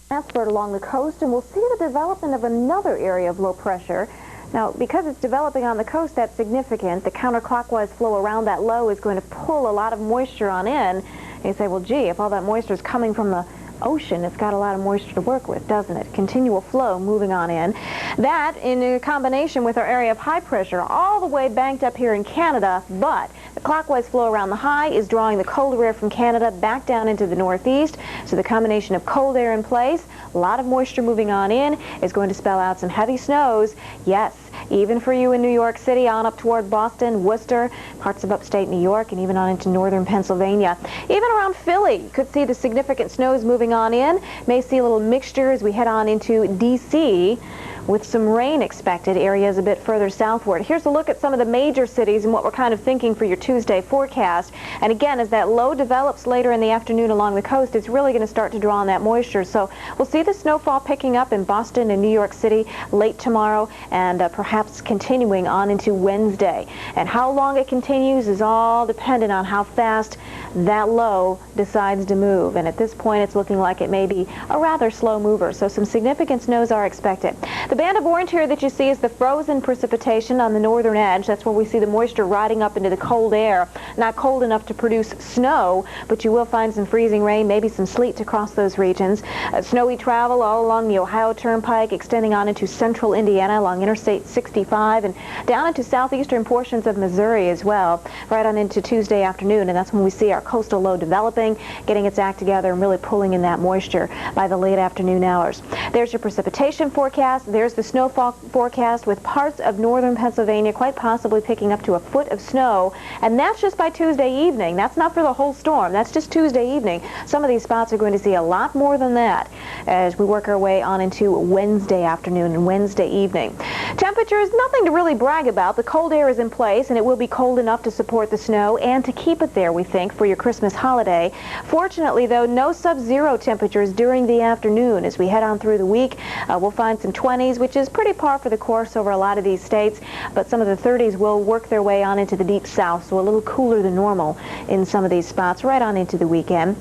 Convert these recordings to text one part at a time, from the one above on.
transferred along the coast, and we'll see the development of another area of low pressure. Now, because it's developing on the coast, that's significant. The counterclockwise flow around that low is going to pull a lot of moisture on in. And you say, well, gee, if all that moisture is coming from the ocean, it's got a lot of moisture to work with, doesn't it? Continual flow moving on in. That, in combination with our area of high pressure, all the way banked up here in Canada, but the clockwise flow around the high is drawing the colder air from Canada back down into the northeast. So the combination of cold air in place, a lot of moisture moving on in, is going to spell out some heavy snows. Yes, even for you in New York City, on up toward Boston, Worcester, parts of upstate New York, and even on into northern Pennsylvania. Even around Philly, you could see the significant snows moving on in. May see a little mixture as we head on into D.C., with some rain expected areas a bit further southward. Here's a look at some of the major cities and what we're kind of thinking for your Tuesday forecast. And again, as that low develops later in the afternoon along the coast, it's really going to start to draw on that moisture. So we'll see the snowfall picking up in Boston and New York City late tomorrow, and perhaps continuing on into Wednesday. And how long it continues is all dependent on how fast that low decides to move. And at this point, it's looking like it may be a rather slow mover. So some significant snows are expected. The band of orange here that you see is the frozen precipitation on the northern edge. That's where we see the moisture riding up into the cold air. Not cold enough to produce snow, but you will find some freezing rain, maybe some sleet across those regions. Snowy travel all along the Ohio Turnpike, extending on into central Indiana along Interstate 65 and down into southeastern portions of Missouri as well, right on into Tuesday afternoon. And that's when we see our coastal low developing, getting its act together and really pulling in that moisture by the late afternoon hours. There's your precipitation forecast. There's the snowfall forecast, with parts of northern Pennsylvania quite possibly picking up to a foot of snow, and that's just by Tuesday evening. That's not for the whole storm. That's just Tuesday evening. Some of these spots are going to see a lot more than that as we work our way on into Wednesday afternoon and Wednesday evening. Temperatures, nothing to really brag about. The cold air is in place, and it will be cold enough to support the snow and to keep it there, we think, for your Christmas holiday. Fortunately, though, no sub-zero temperatures during the afternoon. As we head on through the week, we'll find some 20s, which is pretty par for the course over a lot of these states, but some of the 30s will work their way on into the deep south, so a little cooler than normal in some of these spots right on into the weekend.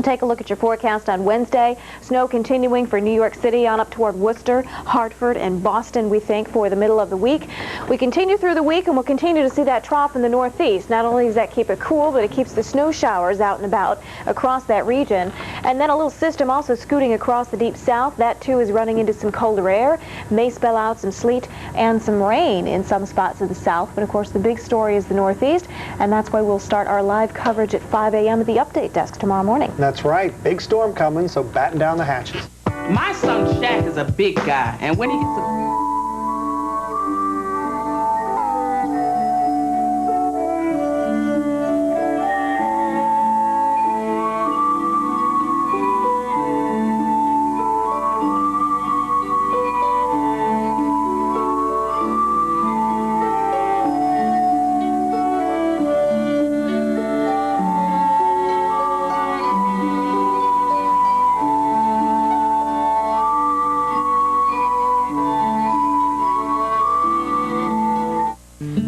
Take a look at your forecast on Wednesday. Snow continuing for New York City on up toward Worcester, Hartford, and Boston, we think, for the middle of the week. We continue through the week, and we'll continue to see that trough in the northeast. Not only does that keep it cool, but it keeps the snow showers out and about across that region. And then a little system also scooting across the deep south. That, too, is running into some colder air. May spell out some sleet and some rain in some spots of the south. But, of course, the big story is the northeast, and that's why we'll start our live coverage at 5 a.m. at the update desk tomorrow morning. That's right. Big storm coming, so batten down the hatches. My son Shaq is a big guy, and when he gets to...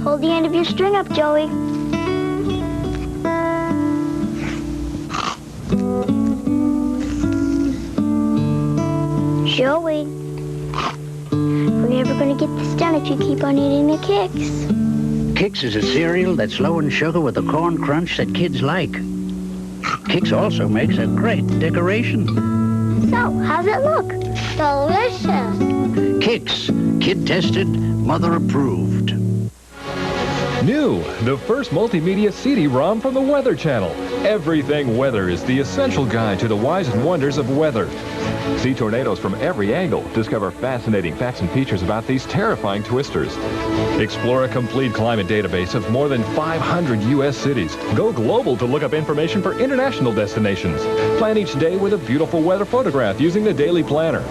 Hold the end of your string up, Joey. Joey, we're never going to get this done if you keep on eating the Kix. Kix is a cereal that's low in sugar with a corn crunch that kids like. Kix also makes a great decoration. So, how's it look? Delicious. Kix, kid-tested, mother-approved. New, the first multimedia CD-ROM from the Weather Channel. Everything weather is the essential guide to the whys and wonders of weather. See tornadoes from every angle. Discover fascinating facts and features about these terrifying twisters. Explore a complete climate database of more than 500 U.S. cities. Go global to look up information for international destinations. Plan each day with a beautiful weather photograph using the Daily Planner.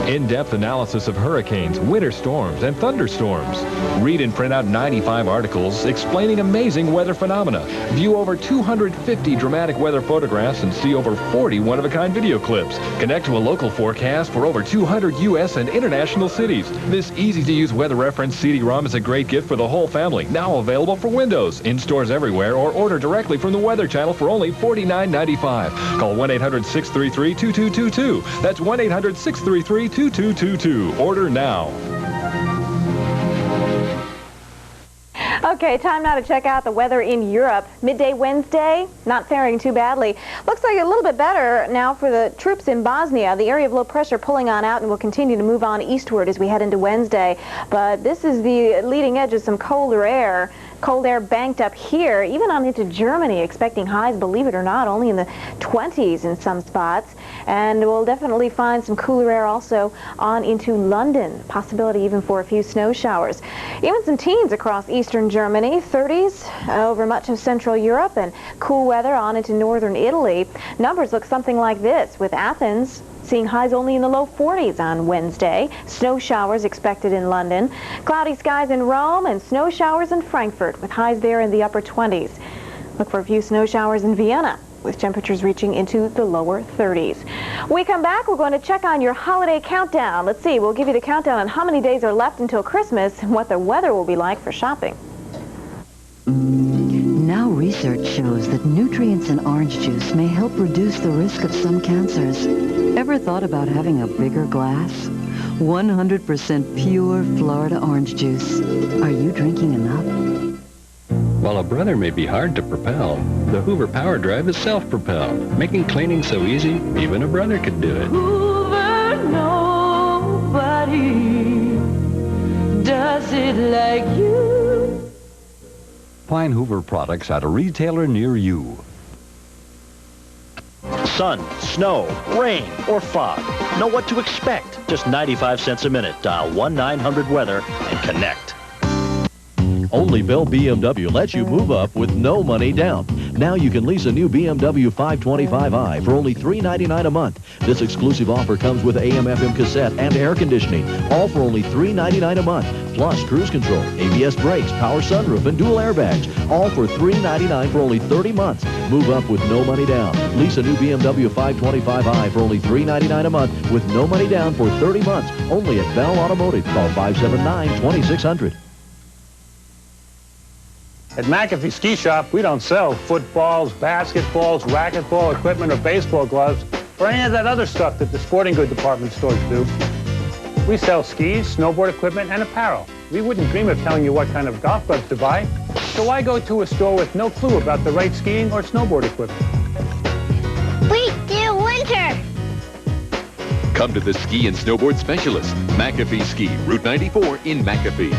In-depth analysis of hurricanes, winter storms, and thunderstorms. Read and print out 95 articles explaining amazing weather phenomena. View over 250 dramatic weather photographs and see over 40 one-of-a-kind video clips. Connect to a local forecast for over 200 U.S. and international cities. This easy-to-use weather reference CD-ROM is a great gift for the whole family. Now available for Windows, in stores everywhere, or order directly from the Weather Channel for only $49.95. Call 1-800-633-2222. That's 1-800-633-2222. Order now. Okay, time now to check out the weather in Europe. Midday Wednesday, not faring too badly. Looks like a little bit better now for the troops in Bosnia. The area of low pressure pulling on out and will continue to move on eastward as we head into Wednesday. But this is the leading edge of some colder air. Cold air banked up here, even on into Germany, expecting highs, believe it or not, only in the 20s in some spots. And we'll definitely find some cooler air also on into London. Possibility even for a few snow showers. Even some teens across eastern Germany, 30s over much of Central Europe, and cool weather on into northern Italy. Numbers look something like this, with Athens seeing highs only in the low 40s on Wednesday. Snow showers expected in London. Cloudy skies in Rome and snow showers in Frankfurt with highs there in the upper 20s. Look for a few snow showers in Vienna with temperatures reaching into the lower 30s. When we come back, we're going to check on your holiday countdown. Let's see, we'll give you the countdown on how many days are left until Christmas and what the weather will be like for shopping. Now research shows that nutrients in orange juice may help reduce the risk of some cancers. Ever thought about having a bigger glass? 100% pure Florida orange juice. Are you drinking enough? While a brother may be hard to propel, the Hoover Power Drive is self-propelled, making cleaning so easy, even a brother could do it. Hoover, nobody does it like you. Find Hoover products at a retailer near you. Sun, snow, rain, or fog. Know what to expect. Just 95 cents a minute. Dial 1-900-WEATHER and connect. Only Bell BMW lets you move up with no money down. Now you can lease a new BMW 525i for only $399 a month. This exclusive offer comes with AM/FM cassette and air conditioning, all for only $399 a month, plus cruise control, ABS brakes, power sunroof, and dual airbags, all for $399 for only 30 months. Move up with no money down. Lease a new BMW 525i for only $399 a month with no money down for 30 months, only at Bell Automotive. Call 579-2600. At McAfee Ski Shop, we don't sell footballs, basketballs, racquetball equipment, or baseball gloves, or any of that other stuff that the sporting good department stores do. We sell skis, snowboard equipment, and apparel. We wouldn't dream of telling you what kind of golf clubs to buy, so why go to a store with no clue about the right skiing or snowboard equipment? Wait till winter. Come to the ski and snowboard specialist, McAfee Ski, Route 94 in McAfee.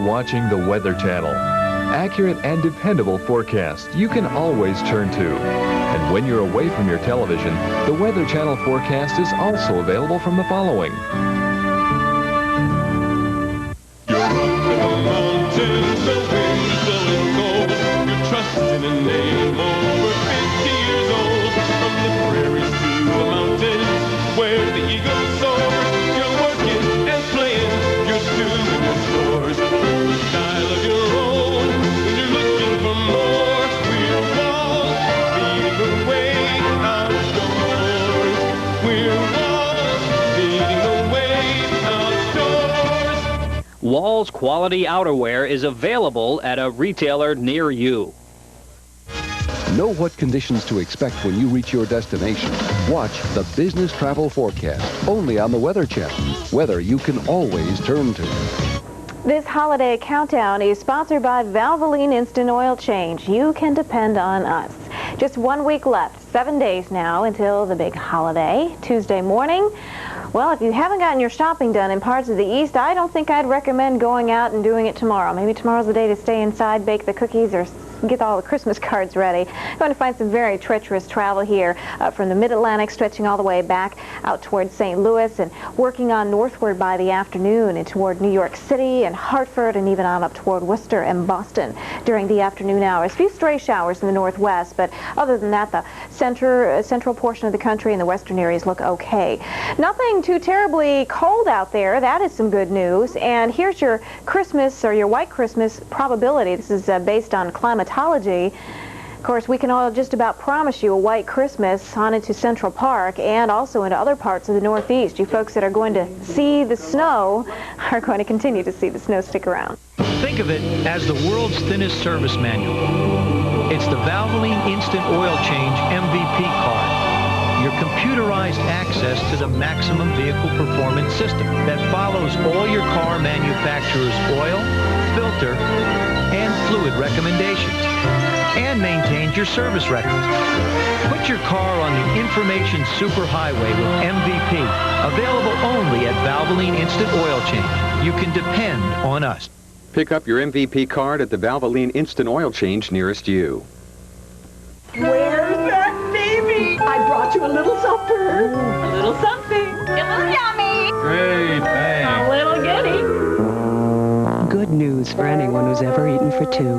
Watching the Weather Channel. Accurate and dependable forecasts you can always turn to. And when you're away from your television, the Weather Channel forecast is also available from the following. You're up in the mountains, the wind's blowing cold. You're trusting a name over 50 years old. From the prairies to the mountains, where the eagle soars. You're working and playing, you're doing the stores. Style of your own, when you're looking for more. We're walls, leading the way outdoors. We're walls, leading the way outdoors. Walls quality outerwear is available at a retailer near you. Know what conditions to expect when you reach your destination. Watch the Business Travel Forecast, only on the Weather Channel. Weather you can always turn to. This holiday countdown is sponsored by Valvoline Instant Oil Change. You can depend on us. Just 1 week left, 7 days now until the big holiday, Tuesday morning. Well, if you haven't gotten your shopping done in parts of the East, I don't think I'd recommend going out and doing it tomorrow. Maybe tomorrow's the day to stay inside, bake the cookies, or get all the Christmas cards ready. Going to find some very treacherous travel here from the Mid-Atlantic, stretching all the way back out towards St. Louis and working on northward by the afternoon and toward New York City and Hartford and even on up toward Worcester and Boston during the afternoon hours. A few stray showers in the northwest, but other than that, the central portion of the country and the western areas look okay. Nothing too terribly cold out there. That is some good news. And here's your Christmas or your white Christmas probability. This is based on climatology. Of course, we can all just about promise you a white Christmas on into Central Park and also into other parts of the Northeast. You folks that are going to see the snow are going to continue to see the snow stick around. Think of it as the world's thinnest service manual. It's the Valvoline Instant Oil Change MVP card. Your computerized access to the maximum vehicle performance system that follows all your car manufacturer's oil, filter, and fluid recommendations, and maintains your service records. Put your car on the information superhighway with MVP, available only at Valvoline Instant Oil Change. You can depend on us. Pick up your MVP card at the Valvoline Instant Oil Change nearest you. Where's that baby? I brought you a little supper. A little something. A little yummy. Great, thanks. A little goodie. Good news for anyone who's ever eaten for two.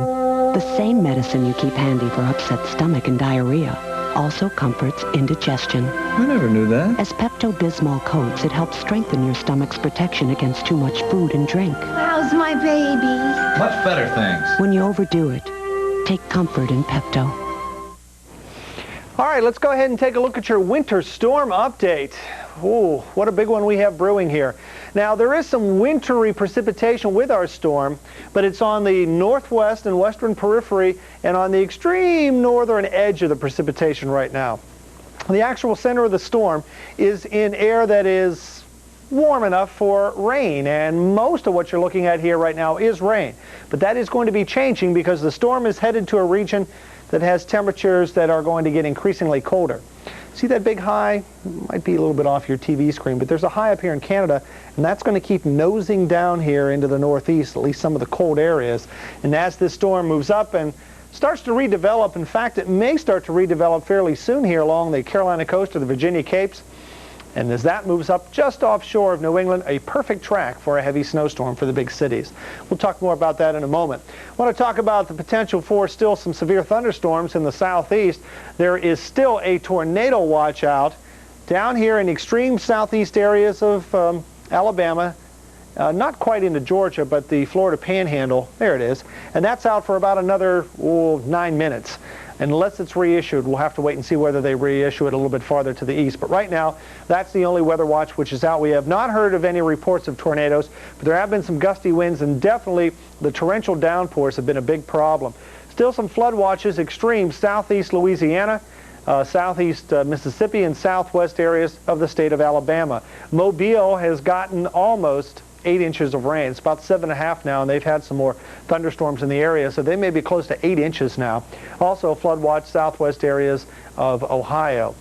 The same medicine you keep handy for upset stomach and diarrhea also comforts indigestion. I never knew that. As Pepto-Bismol coats, it helps strengthen your stomach's protection against too much food and drink. How's my baby? Much better, thanks. When you overdo it, take comfort in Pepto. All right, let's go ahead and take a look at your winter storm update. Ooh, what a big one we have brewing here. Now, there is some wintry precipitation with our storm, but it's on the northwest and western periphery and on the extreme northern edge of the precipitation right now. The actual center of the storm is in air that is warm enough for rain, and most of what you're looking at here right now is rain. But that is going to be changing because the storm is headed to a region that has temperatures that are going to get increasingly colder. See that big high? Might be a little bit off your TV screen, but there's a high up here in Canada, and that's going to keep nosing down here into the northeast, at least some of the cold areas. And as this storm moves up and starts to redevelop, in fact, it may start to redevelop fairly soon here along the Carolina coast or the Virginia Capes. And as that moves up just offshore of New England, a perfect track for a heavy snowstorm for the big cities. We'll talk more about that in a moment. I want to talk about the potential for still some severe thunderstorms in the southeast. There is still a tornado watch out down here in the extreme southeast areas of Alabama, not quite into Georgia, but the Florida Panhandle. There it is. And that's out for about another 9 minutes. Unless it's reissued, we'll have to wait and see whether they reissue it a little bit farther to the east. But right now, that's the only weather watch which is out. We have not heard of any reports of tornadoes, but there have been some gusty winds, and definitely the torrential downpours have been a big problem. Still some flood watches, extreme southeast Louisiana, southeast Mississippi, and southwest areas of the state of Alabama. Mobile has gotten almost 8 inches of rain. It's about 7.5 now, and they've had some more thunderstorms in the area, so they may be close to 8 inches now. Also, flood watch southwest areas of Ohio.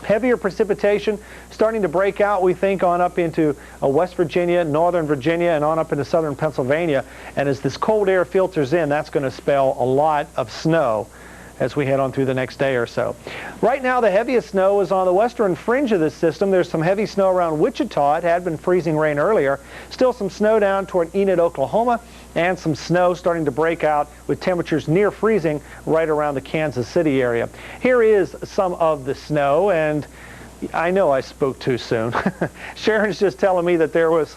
Heavier precipitation starting to break out, we think, on up into West Virginia, northern Virginia, and on up into southern Pennsylvania. And as this cold air filters in, that's going to spell a lot of snow as we head on through the next day or so. Right now, the heaviest snow is on the western fringe of this system. There's some heavy snow around Wichita. It had been freezing rain earlier. Still some snow down toward Enid, Oklahoma, and some snow starting to break out with temperatures near freezing right around the Kansas City area. Here is some of the snow, and I know I spoke too soon. Sharon's just telling me that there was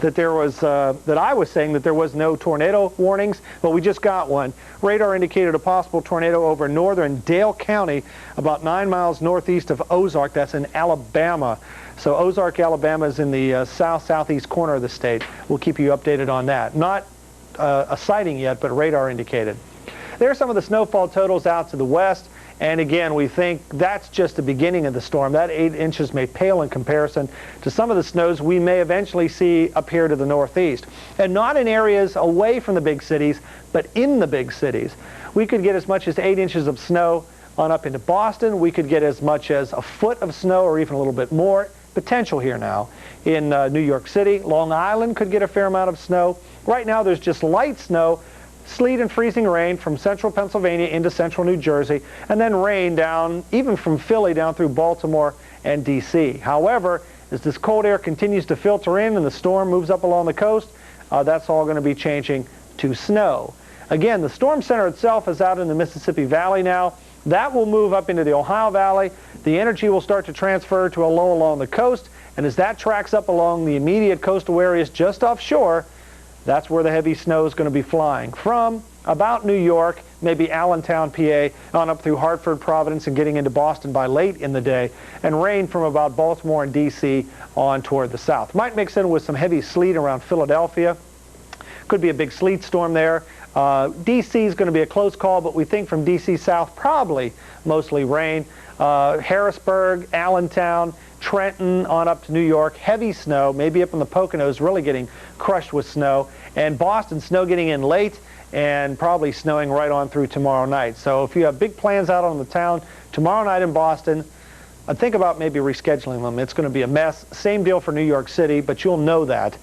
that I was saying that there was no tornado warnings, but we just got one. Radar indicated a possible tornado over northern Dale County, about 9 miles northeast of Ozark. That's in Alabama. So Ozark, Alabama is in the southeast corner of the state. We'll keep you updated on that. Not a sighting yet, but radar indicated. There are some of the snowfall totals out to the west. And again, we think that's just the beginning of the storm. That 8 inches may pale in comparison to some of the snows we may eventually see up here to the northeast. And not in areas away from the big cities, but in the big cities. We could get as much as 8 inches of snow on up into Boston. We could get as much as a foot of snow or even a little bit more. Potential here now in New York City. Long Island could get a fair amount of snow. Right now there's just light snow, sleet and freezing rain from central Pennsylvania into central New Jersey, and then rain down even from Philly down through Baltimore and D.C. However, as this cold air continues to filter in and the storm moves up along the coast, that's all going to be changing to snow. Again, the storm center itself is out in the Mississippi Valley now. That will move up into the Ohio Valley. The energy will start to transfer to a low along the coast, and as that tracks up along the immediate coastal areas just offshore, that's where the heavy snow is going to be flying from about New York, maybe Allentown, PA, on up through Hartford, Providence, and getting into Boston by late in the day, and rain from about Baltimore and D.C. on toward the south. Might mix in with some heavy sleet around Philadelphia. Could be a big sleet storm there. D.C. is going to be a close call, but we think from D.C. south, probably mostly rain. Harrisburg, Allentown, Trenton, on up to New York, heavy snow, maybe up in the Poconos, really getting crushed with snow. And Boston, snow getting in late and probably snowing right on through tomorrow night. So if you have big plans out on the town tomorrow night in Boston, I'd think about maybe rescheduling them. It's going to be a mess. Same deal for New York City, but you'll know that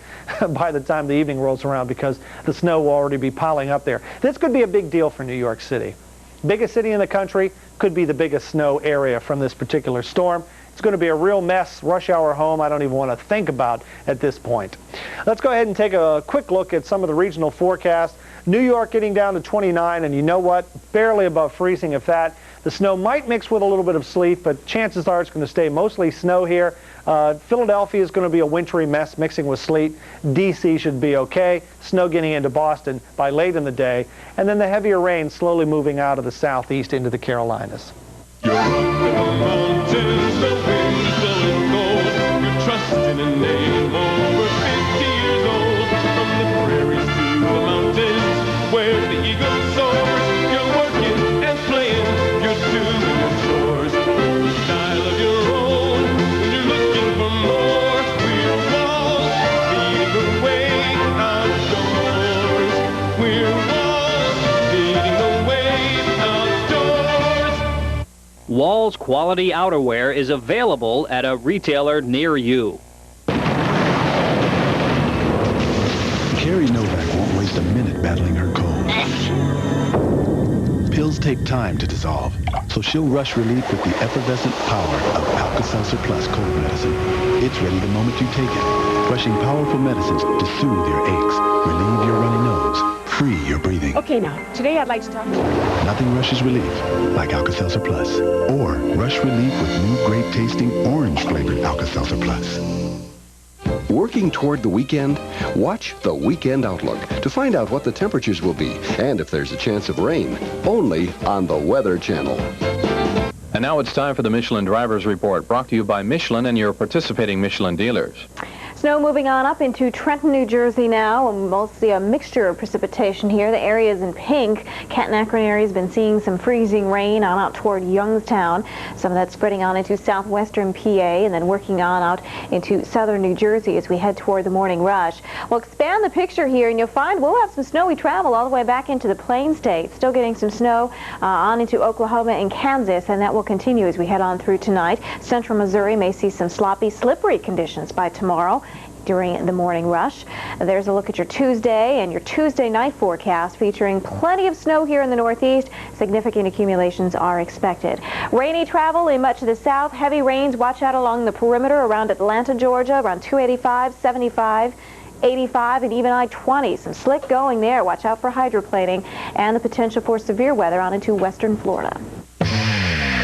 by the time the evening rolls around because the snow will already be piling up there. This could be a big deal for New York City. Biggest city in the country, could be the biggest snow area from this particular storm. It's going to be a real mess. Rush hour home, I don't even want to think about at this point. Let's go ahead and take a quick look at some of the regional forecasts. New York getting down to 29, and you know what? Barely above freezing, if that. The snow might mix with a little bit of sleet, but chances are it's going to stay mostly snow here. Philadelphia is going to be a wintry mess mixing with sleet. D.C. should be okay. Snow getting into Boston by late in the day. And then the heavier rain slowly moving out of the southeast into the Carolinas. You're up in the mountains, the wind's blowing cold. You're trusting a name over 50 years old. From the prairies to the mountains, where the eagle soars. You're working and playing, you're doing your chores. The style of your own, when you're looking for more. We're walls, leading the way outdoors. We're walls, leading the way outdoors. Walls quality outerwear is available at a retailer near you. Carrie Novak won't waste a minute battling her cold. Pills take time to dissolve, so she'll rush relief with the effervescent power of Alka-Seltzer Plus cold medicine. It's ready the moment you take it, rushing powerful medicines to soothe your aches, relieve your runny nose, free your breathing. Okay, now, today I'd like to talk about... Nothing rushes relief like Alka-Seltzer Plus. Or rush relief with new grape-tasting orange-flavored Alka-Seltzer Plus. Working toward the weekend? Watch The Weekend Outlook to find out what the temperatures will be and if there's a chance of rain. Only on the Weather Channel. And now it's time for the Michelin Drivers Report, brought to you by Michelin and your participating Michelin dealers. Snow moving on up into Trenton, New Jersey now, and we'll see a mixture of precipitation here. The areas in pink, Canton-Akron area has been seeing some freezing rain on out toward Youngstown. Some of that spreading on into southwestern PA and then working on out into southern New Jersey as we head toward the morning rush. We'll expand the picture here, and you'll find we'll have some snowy travel all the way back into the Plain States. Still getting some snow on into Oklahoma and Kansas, and that will continue as we head on through tonight. Central Missouri may see some sloppy, slippery conditions by tomorrow during the morning rush. There's a look at your Tuesday and your Tuesday night forecast featuring plenty of snow here in the northeast. Significant accumulations are expected. Rainy travel in much of the south. Heavy rains. Watch out along the perimeter around Atlanta, Georgia, around 285, 75, 85, and even I-20. Some slick going there. Watch out for hydroplaning and the potential for severe weather on into western Florida.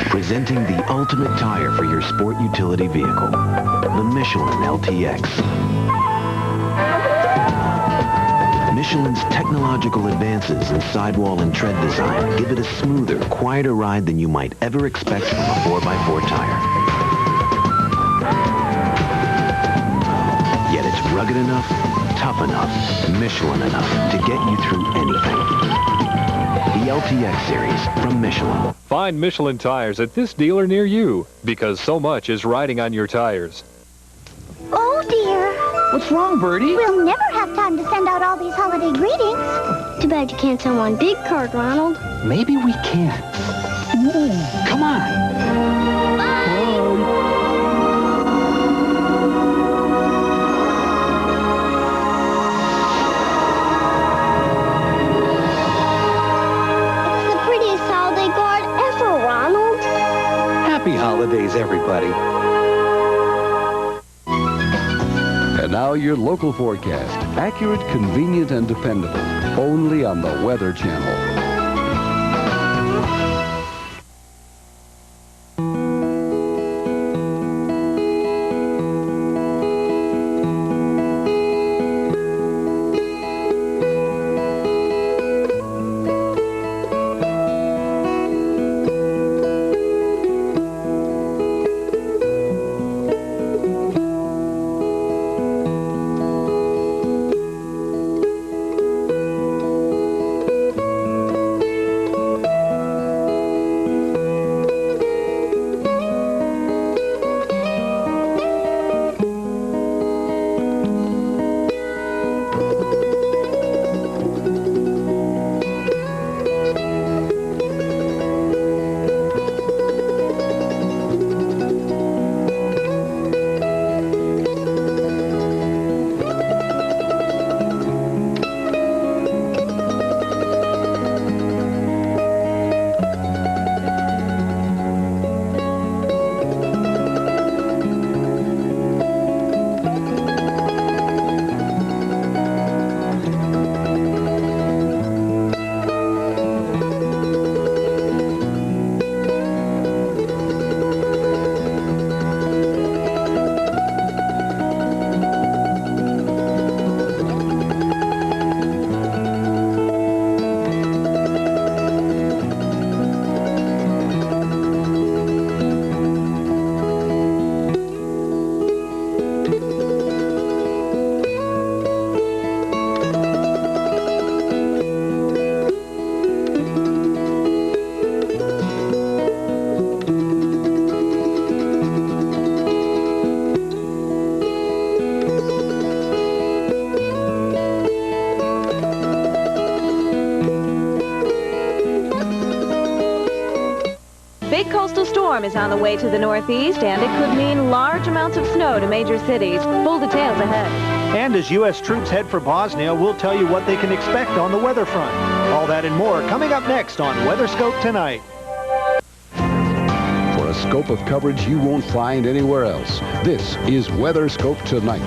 Presenting the ultimate tire for your sport utility vehicle, the Michelin LTX. Michelin's technological advances in sidewall and tread design give it a smoother, quieter ride than you might ever expect from a 4x4 tire. Yet it's rugged enough, tough enough, Michelin enough to get you through anything. the LTX series from Michelin. Find Michelin tires at this dealer near you, because so much is riding on your tires. Oh, dear. What's wrong, Bertie? We'll never have time to send out all these holiday greetings. Too bad you can't send one big card, Ronald. Maybe we can. Ooh, come on. It's the prettiest holiday card ever, Ronald. Happy holidays, everybody. And now your local forecast. Accurate, convenient, and dependable. Only on the Weather Channel. Big coastal storm is on the way to the northeast, and it could mean large amounts of snow to major cities. Full details ahead. And as U.S. troops head for Bosnia, we'll tell you what they can expect on the weather front. All that and more coming up next on WeatherScope Tonight. For a scope of coverage you won't find anywhere else, this is WeatherScope Tonight.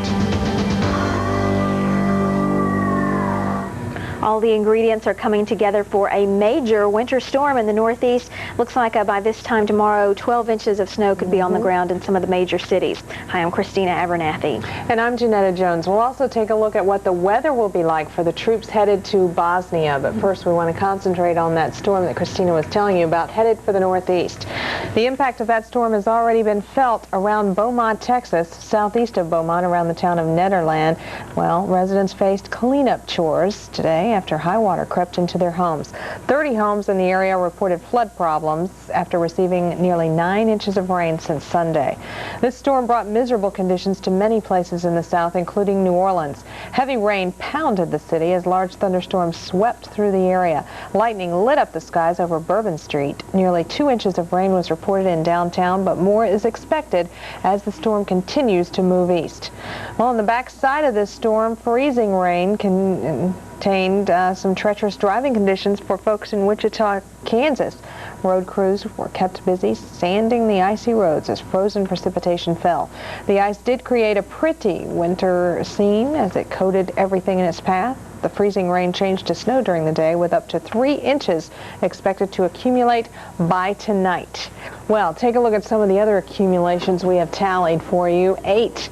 All the ingredients are coming together for a major winter storm in the northeast. Looks like by this time tomorrow, 12 inches of snow could be on the ground in some of the major cities. Hi, I'm Christina Abernathy. And I'm Janetta Jones. We'll also take a look at what the weather will be like for the troops headed to Bosnia. But first, we want to concentrate on that storm that Christina was telling you about, headed for the northeast. The impact of that storm has already been felt around Beaumont, Texas, southeast of Beaumont, around the town of Nederland. Well, residents faced cleanup chores today after high water crept into their homes. 30 homes in the area reported flood problems after receiving nearly 9 inches of rain since Sunday. This storm brought miserable conditions to many places in the south, including New Orleans. Heavy rain pounded the city as large thunderstorms swept through the area. Lightning lit up the skies over Bourbon Street. Nearly 2 inches of rain was reported in downtown, but more is expected as the storm continues to move east. Well, on the backside of this storm, freezing rain contained some treacherous driving conditions for folks in Wichita, Kansas. Road crews were kept busy sanding the icy roads as frozen precipitation fell. The ice did create a pretty winter scene as it coated everything in its path. The freezing rain changed to snow during the day, with up to 3 inches expected to accumulate by tonight. Well, take a look at some of the other accumulations we have tallied for you. 8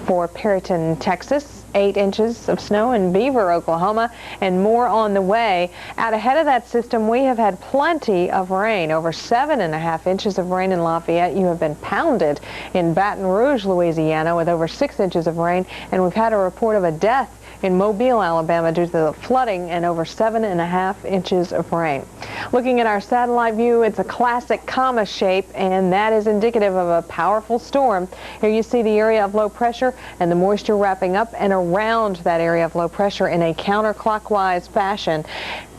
for Perryton, Texas. 8 inches of snow in Beaver, Oklahoma, and more on the way. Out ahead of that system, we have had plenty of rain. Over 7.5 inches of rain in Lafayette. You have been pounded in Baton Rouge, Louisiana, with over 6 inches of rain, and we've had a report of a death in Mobile, Alabama due to the flooding and over 7.5 inches of rain. Looking at our satellite view, it's a classic comma shape, and that is indicative of a powerful storm. Here you see the area of low pressure and the moisture wrapping up and around that area of low pressure in a counterclockwise fashion.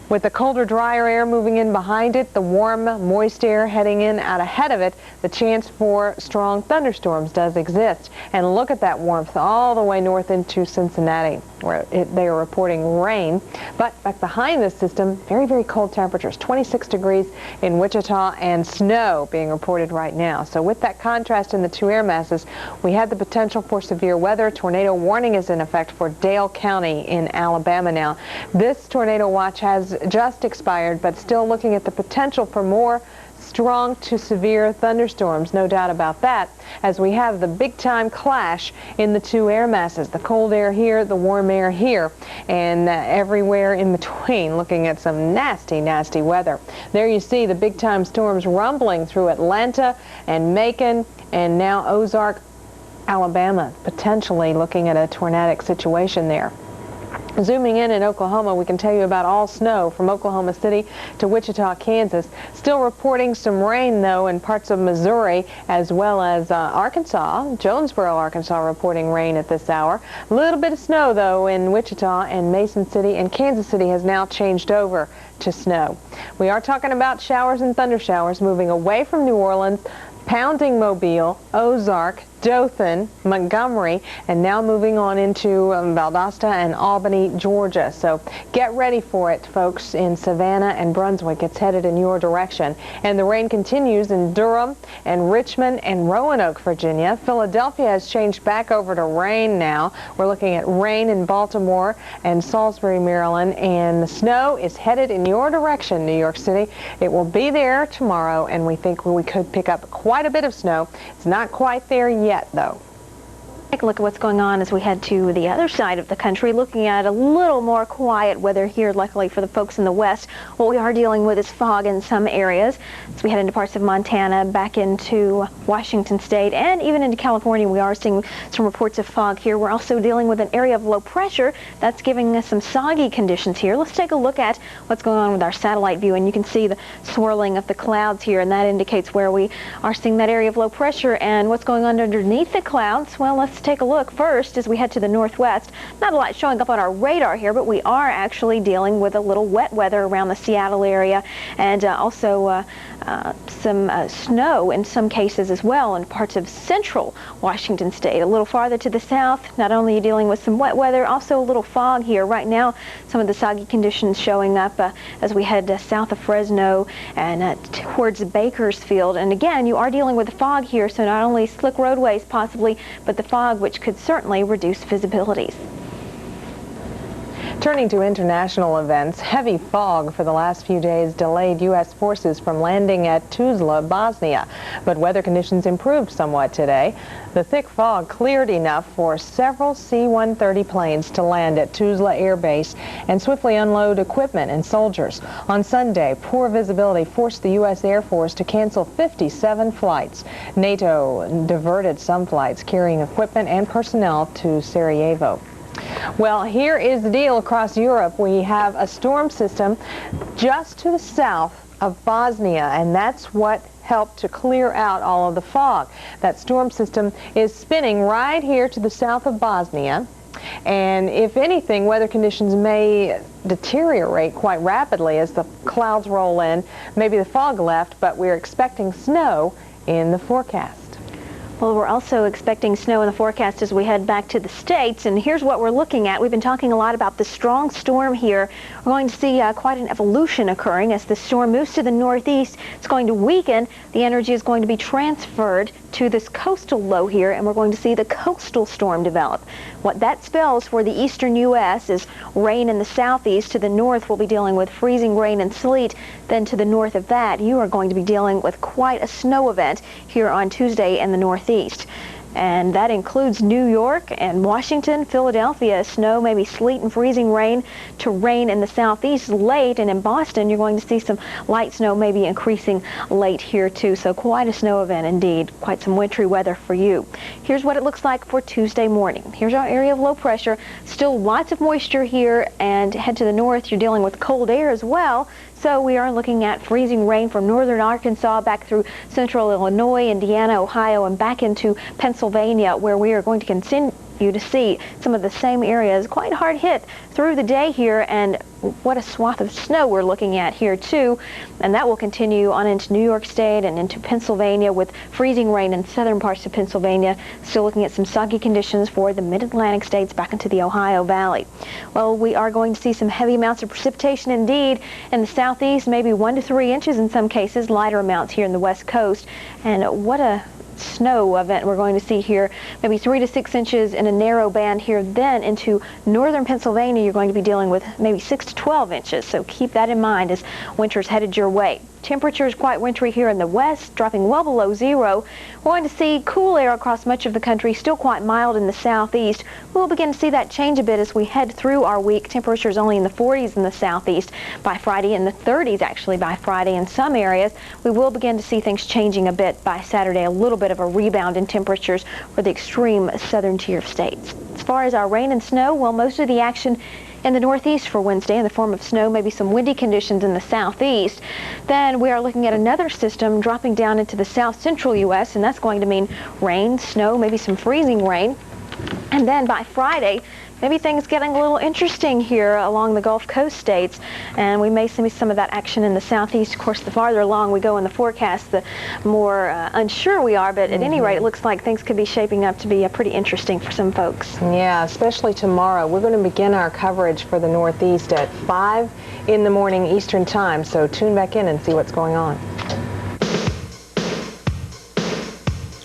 With the colder, drier air moving in behind it, the warm, moist air heading in out ahead of it, the chance for strong thunderstorms does exist. And look at that warmth all the way north into Cincinnati, where they are reporting rain. But back behind this system, very, very cold temperatures, 26 degrees in Wichita, and snow being reported right now. So with that contrast in the two air masses, we had the potential for severe weather. Tornado warning is in effect for Dale County in Alabama now. This tornado watch has just expired, but still looking at the potential for more strong to severe thunderstorms, no doubt about that, as we have the big-time clash in the two air masses, the cold air here, the warm air here, and everywhere in between, looking at some nasty, nasty weather. There you see the big-time storms rumbling through Atlanta and Macon and now Ozark, Alabama, potentially looking at a tornadic situation there. Zooming in Oklahoma, we can tell you about all snow from Oklahoma City to Wichita, Kansas. Still reporting some rain, though, in parts of Missouri as well as Arkansas. Jonesboro, Arkansas, reporting rain at this hour. A little bit of snow, though, in Wichita and Mason City, and Kansas City has now changed over to snow. We are talking about showers and thunder showers moving away from New Orleans, pounding Mobile, Ozark, Dothan, Montgomery, and now moving on into Valdosta and Albany, Georgia. So get ready for it, folks, in Savannah and Brunswick. It's headed in your direction. And the rain continues in Durham and Richmond and Roanoke, Virginia. Philadelphia has changed back over to rain now. We're looking at rain in Baltimore and Salisbury, Maryland, and the snow is headed in your direction, New York City. It will be there tomorrow, and we think we could pick up quite a bit of snow. It's not quite there yet, though. Take a look at what's going on as we head to the other side of the country, looking at a little more quiet weather here, luckily for the folks in the west. What we are dealing with is fog in some areas. As we head into parts of Montana, back into Washington State, and even into California, we are seeing some reports of fog here. We're also dealing with an area of low pressure that's giving us some soggy conditions here. Let's take a look at what's going on with our satellite view, and you can see the swirling of the clouds here, and that indicates where we are seeing that area of low pressure. And what's going on underneath the clouds, well, let's take a look first as we head to the northwest. Not a lot showing up on our radar here, but we are actually dealing with a little wet weather around the Seattle area, and also some snow in some cases as well in parts of central Washington State. A little farther to the south, not only are you dealing with some wet weather, also a little fog here. Right now, some of the soggy conditions showing up as we head south of Fresno and towards Bakersfield. And again, you are dealing with fog here, so not only slick roadways possibly, but the fog, which could certainly reduce visibilities. Turning to international events, heavy fog for the last few days delayed U.S. forces from landing at Tuzla, Bosnia, but weather conditions improved somewhat today. The thick fog cleared enough for several C-130 planes to land at Tuzla Air Base and swiftly unload equipment and soldiers. On Sunday, poor visibility forced the U.S. Air Force to cancel 57 flights. NATO diverted some flights carrying equipment and personnel to Sarajevo. Well, here is the deal across Europe. We have a storm system just to the south of Bosnia, and that's what helped to clear out all of the fog. That storm system is spinning right here to the south of Bosnia, and if anything, weather conditions may deteriorate quite rapidly as the clouds roll in. Maybe the fog left, but we're expecting snow in the forecast. Well, we're also expecting snow in the forecast as we head back to the States, and here's what we're looking at. We've been talking a lot about the strong storm here. We're going to see quite an evolution occurring as the storm moves to the northeast. It's going to weaken. The energy is going to be transferred to this coastal low here, and we're going to see the coastal storm develop. What that spells for the eastern U.S. is rain in the southeast. To the north, we'll be dealing with freezing rain and sleet. Then to the north of that, you are going to be dealing with quite a snow event here on Tuesday in the northeast. and that includes New York and Washington, Philadelphia. Snow, maybe sleet and freezing rain to rain in the southeast late, and in Boston you're going to see some light snow maybe increasing late here too. So quite a snow event indeed, quite some wintry weather for you. Here's what it looks like for Tuesday morning. Here's our area of low pressure. Still lots of moisture here, and head to the north you're dealing with cold air as well. So we are looking at freezing rain from northern Arkansas back through central Illinois, Indiana, Ohio, and back into Pennsylvania, where we are going to continue to see some of the same areas quite hard hit through the day here. And what a swath of snow we're looking at here too, and that will continue on into New York State and into Pennsylvania with freezing rain in southern parts of Pennsylvania. Still looking at some soggy conditions for the mid-Atlantic states back into the Ohio Valley. Well, we are going to see some heavy amounts of precipitation indeed in the southeast, maybe 1 to 3 inches in some cases, lighter amounts here in the west coast. And what a snow event we're going to see here, maybe 3 to 6 inches in a narrow band here. Then into northern Pennsylvania you're going to be dealing with maybe 6 to 12 inches, so keep that in mind as winter's headed your way. Temperatures quite wintry here in the west, dropping well below zero. We're going to see cool air across much of the country, still quite mild in the southeast. We'll begin to see that change a bit as we head through our week. Temperatures only in the 40s in the southeast by Friday, in the 30s actually by Friday in some areas. We will begin to see things changing a bit by Saturday, a little bit of a rebound in temperatures for the extreme southern tier of states. As far as our rain and snow, well, most of the action in the northeast for Wednesday in the form of snow, maybe some windy conditions in the southeast. Then we are looking at another system dropping down into the south central U.S., and that's going to mean rain, snow, maybe some freezing rain. And then by Friday, maybe things getting a little interesting here along the Gulf Coast states, and we may see some of that action in the southeast. Of course, the farther along we go in the forecast, the more unsure we are, but at any rate, it looks like things could be shaping up to be pretty interesting for some folks. Yeah, especially tomorrow. We're going to begin our coverage for the Northeast at 5 in the morning Eastern Time, so tune back in and see what's going on.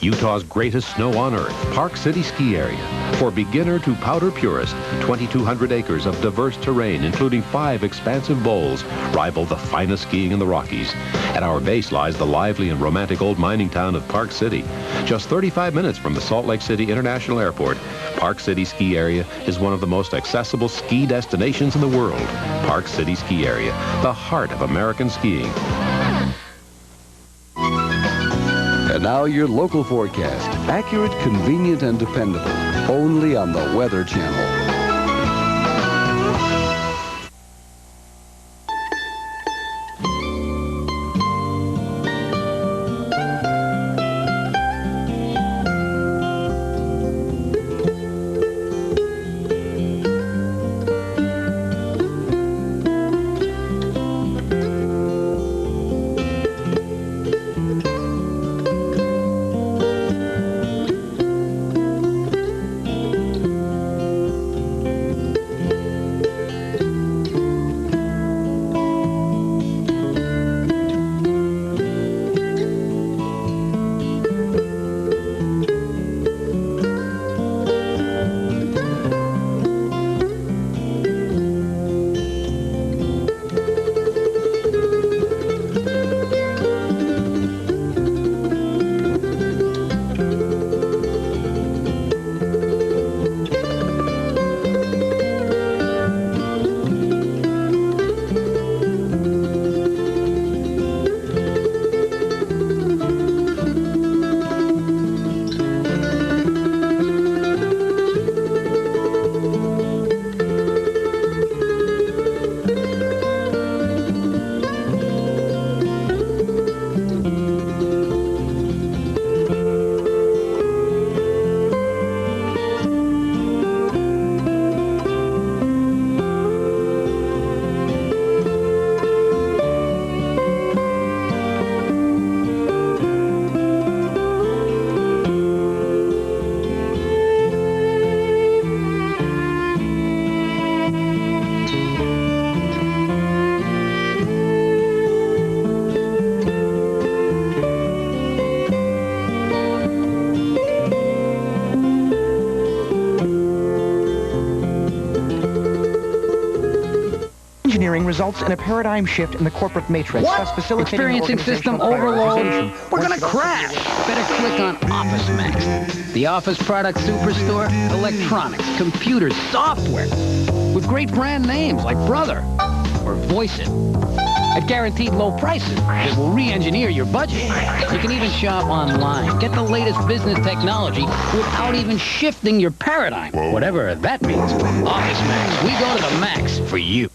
Utah's greatest snow on earth, Park City Ski Area. For beginner to powder purist, 2,200 acres of diverse terrain, including 5 expansive bowls, rival the finest skiing in the Rockies. At our base lies the lively and romantic old mining town of Park City. Just 35 minutes from the Salt Lake City International Airport, Park City Ski Area is one of the most accessible ski destinations in the world. Park City Ski Area, the heart of American skiing. And now your local forecast. Accurate, convenient, and dependable. Only on the Weather Channel. monitoring results in a paradigm shift in the corporate matrix, thus facilitating Experiencing system overload? We're gonna crash. Better click on Office Max. The office product superstore, electronics, computers, software. With great brand names like Brother or Voice It. At guaranteed low prices that will re-engineer your budget. You can even shop online. Get the latest business technology without even shifting your paradigm. Whatever that means. Office Max. We go to the max for you.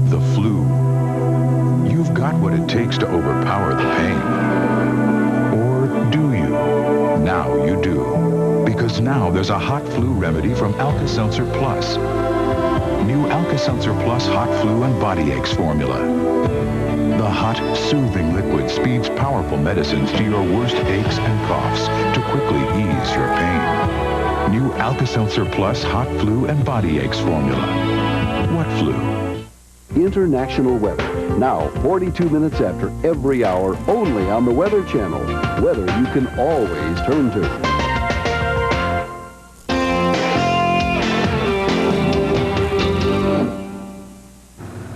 The flu. You've got what it takes to overpower the pain. Or do you? Now you do. Because now there's a hot flu remedy from Alka-Seltzer Plus. New Alka-Seltzer Plus Hot Flu and Body Aches formula. The hot, soothing liquid speeds powerful medicines to your worst aches and coughs to quickly ease your pain. New Alka-Seltzer Plus Hot Flu and Body Aches formula. What flu? International weather. Now, 42 minutes after every hour, only on the Weather Channel. Weather you can always turn to.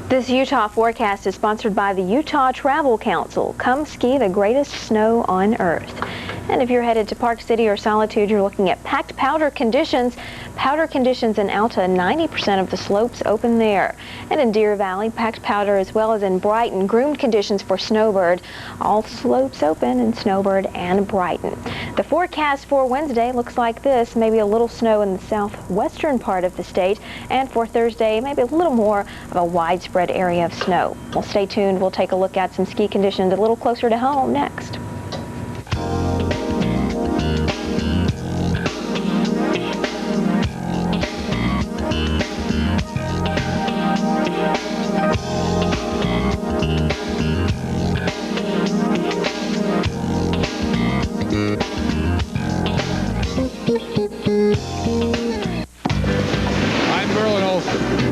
This Utah forecast is sponsored by the Utah Travel Council. Come ski the greatest snow on Earth. And if you're headed to Park City or Solitude, you're looking at packed powder conditions. Powder conditions in Alta, 90% of the slopes open there. And in Deer Valley, packed powder, as well as in Brighton, groomed conditions for Snowbird. All slopes open in Snowbird and Brighton. The forecast for Wednesday looks like this. Maybe a little snow in the southwestern part of the state. And for Thursday, maybe a little more of a widespread area of snow. Well, stay tuned. We'll take a look at some ski conditions a little closer to home next.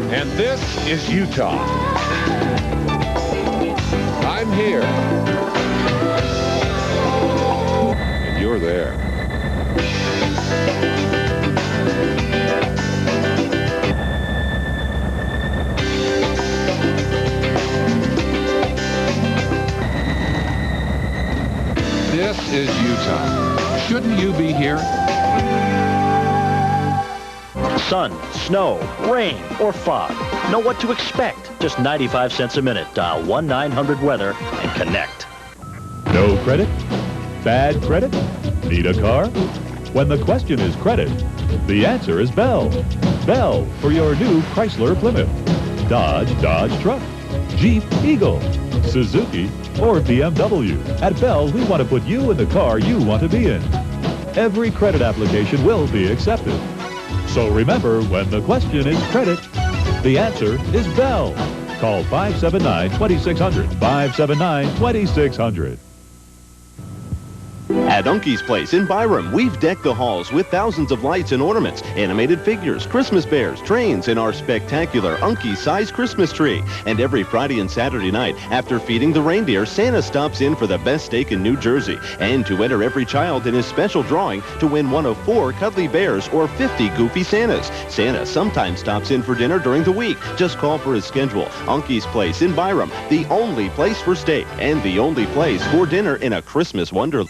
And this is Utah. I'm here. And you're there. This is Utah. Shouldn't you be here? Sun, snow, rain, or fog. Know what to expect. Just 95 cents a minute. Dial 1-900-WEATHER and connect. No credit? Bad credit? Need a car? When the question is credit, the answer is Bell. Bell for your new Chrysler Plymouth, Dodge Truck, Jeep Eagle, Suzuki, or BMW. At Bell, we want to put you in the car you want to be in. Every credit application will be accepted. So remember, when the question is credit, the answer is Bell. Call 579-2600, 579-2600. At Unky's Place in Byram, we've decked the halls with thousands of lights and ornaments, animated figures, Christmas bears, trains, and our spectacular Unky-sized Christmas tree. And every Friday and Saturday night, after feeding the reindeer, Santa stops in for the best steak in New Jersey. And to enter every child in his special drawing to win one of 4 cuddly bears or 50 goofy Santas. Santa sometimes stops in for dinner during the week. Just call for his schedule. Unky's Place in Byram, the only place for steak and the only place for dinner in a Christmas wonderland.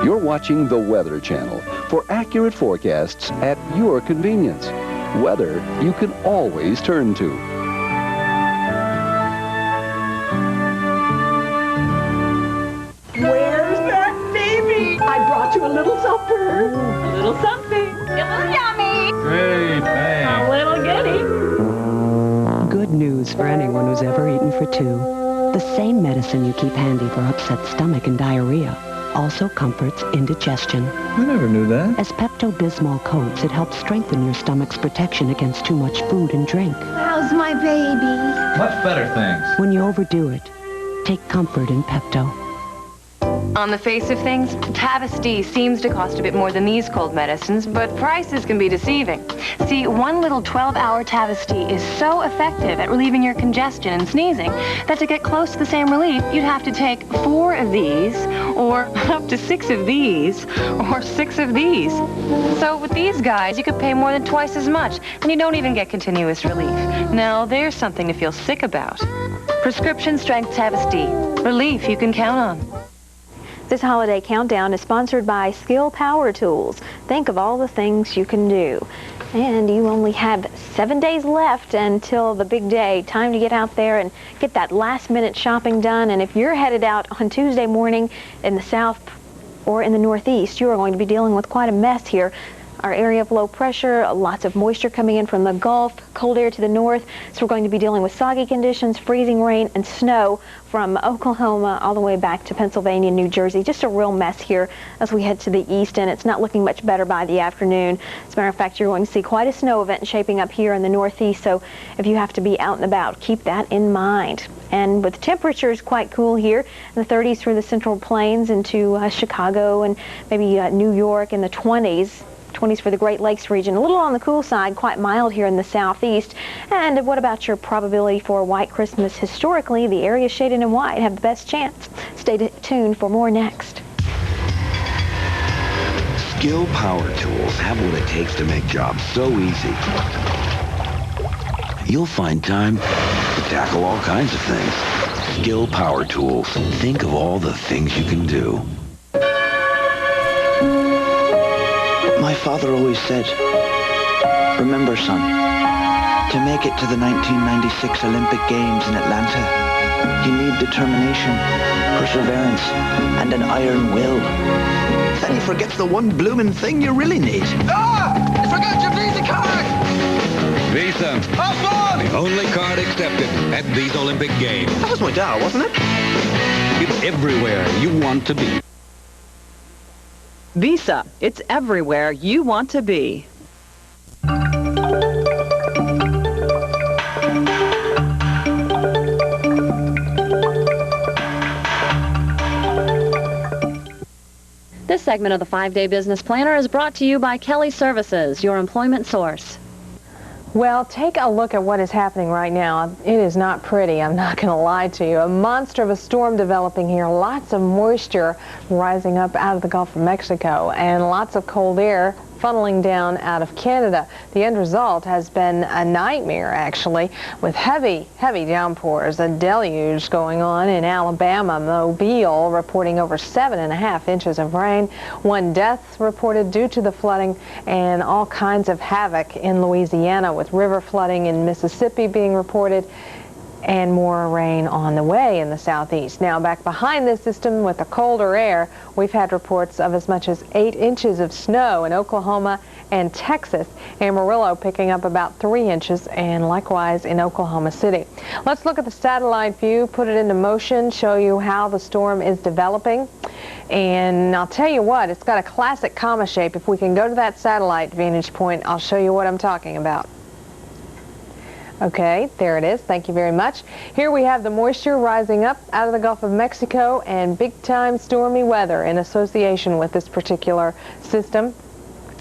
You're watching the Weather Channel for accurate forecasts at your convenience. Weather you can always turn to. Where's that baby? I brought you a little supper. A little something. A little yummy. Great, thanks. A little goodie. Good news for anyone who's ever eaten for two. The same medicine you keep handy for upset stomach and diarrhea also comforts indigestion. I never knew that. As Pepto-Bismol coats, it helps strengthen your stomach's protection against too much food and drink. How's my baby? Much better things. When you overdo it, take comfort in Pepto. On the face of things, Tavasty seems to cost a bit more than these cold medicines, but prices can be deceiving. See, one little 12-hour Tavasty is so effective at relieving your congestion and sneezing that to get close to the same relief, you'd have to take 4 of these, or up to 6 of these, or 6 of these. So with these guys, you could pay more than twice as much, and you don't even get continuous relief. Now, there's something to feel sick about. Prescription strength Tavasty. Relief you can count on. This holiday countdown is sponsored by Skill Power Tools. Think of all the things you can do. And you only have 7 days left until the big day. Time to get out there and get that last-minute shopping done. And if you're headed out on Tuesday morning in the south or in the northeast, you are going to be dealing with quite a mess here. Our area of low pressure, lots of moisture coming in from the Gulf, cold air to the north. So we're going to be dealing with soggy conditions, freezing rain, and snow from Oklahoma all the way back to Pennsylvania and New Jersey. Just a real mess here as we head to the east, and it's not looking much better by the afternoon. As a matter of fact, you're going to see quite a snow event shaping up here in the northeast, so if you have to be out and about, keep that in mind. And with temperatures quite cool here, in the 30s through the Central Plains into Chicago and maybe New York in the 20s. 20s for the Great Lakes region. A little on the cool side, quite mild here in the southeast. And what about your probability for a white Christmas? Historically, the areas shaded in white have the best chance. Stay tuned for more next. Skill Power Tools have what it takes to make jobs so easy. You'll find time to tackle all kinds of things. Skill Power Tools. Think of all the things you can do. My father always said, remember, son, to make it to the 1996 Olympic Games in Atlanta, you need determination, perseverance, and an iron will. Then he forgets the one bloomin' thing you really need. Ah! You forgot your Visa card! Visa. Have fun! The only card accepted at these Olympic Games. That was my dad, wasn't it? It's everywhere you want to be. Visa, it's everywhere you want to be. This segment of the 5-Day Business Planner is brought to you by Kelly Services, your employment source. Well, take a look at what is happening right now. It is not pretty, I'm not going to lie to you. A monster of a storm developing here, lots of moisture rising up out of the Gulf of Mexico, and lots of cold air funneling down out of Canada. The end result has been a nightmare, actually, with heavy, heavy downpours, a deluge going on in Alabama. Mobile reporting over 7.5 inches of rain, 1 death reported due to the flooding, and all kinds of havoc in Louisiana with river flooding in Mississippi being reported, and more rain on the way in the southeast. Now, back behind this system with the colder air, we've had reports of as much as 8 inches of snow in Oklahoma and Texas. Amarillo picking up about 3 inches, and likewise in Oklahoma City. Let's look at the satellite view, put it into motion, show you how the storm is developing. And I'll tell you what, it's got a classic comma shape. If we can go to that satellite vantage point, I'll show you what I'm talking about. Okay, there it is. Thank you very much. Here we have the moisture rising up out of the Gulf of Mexico and big-time stormy weather in association with this particular system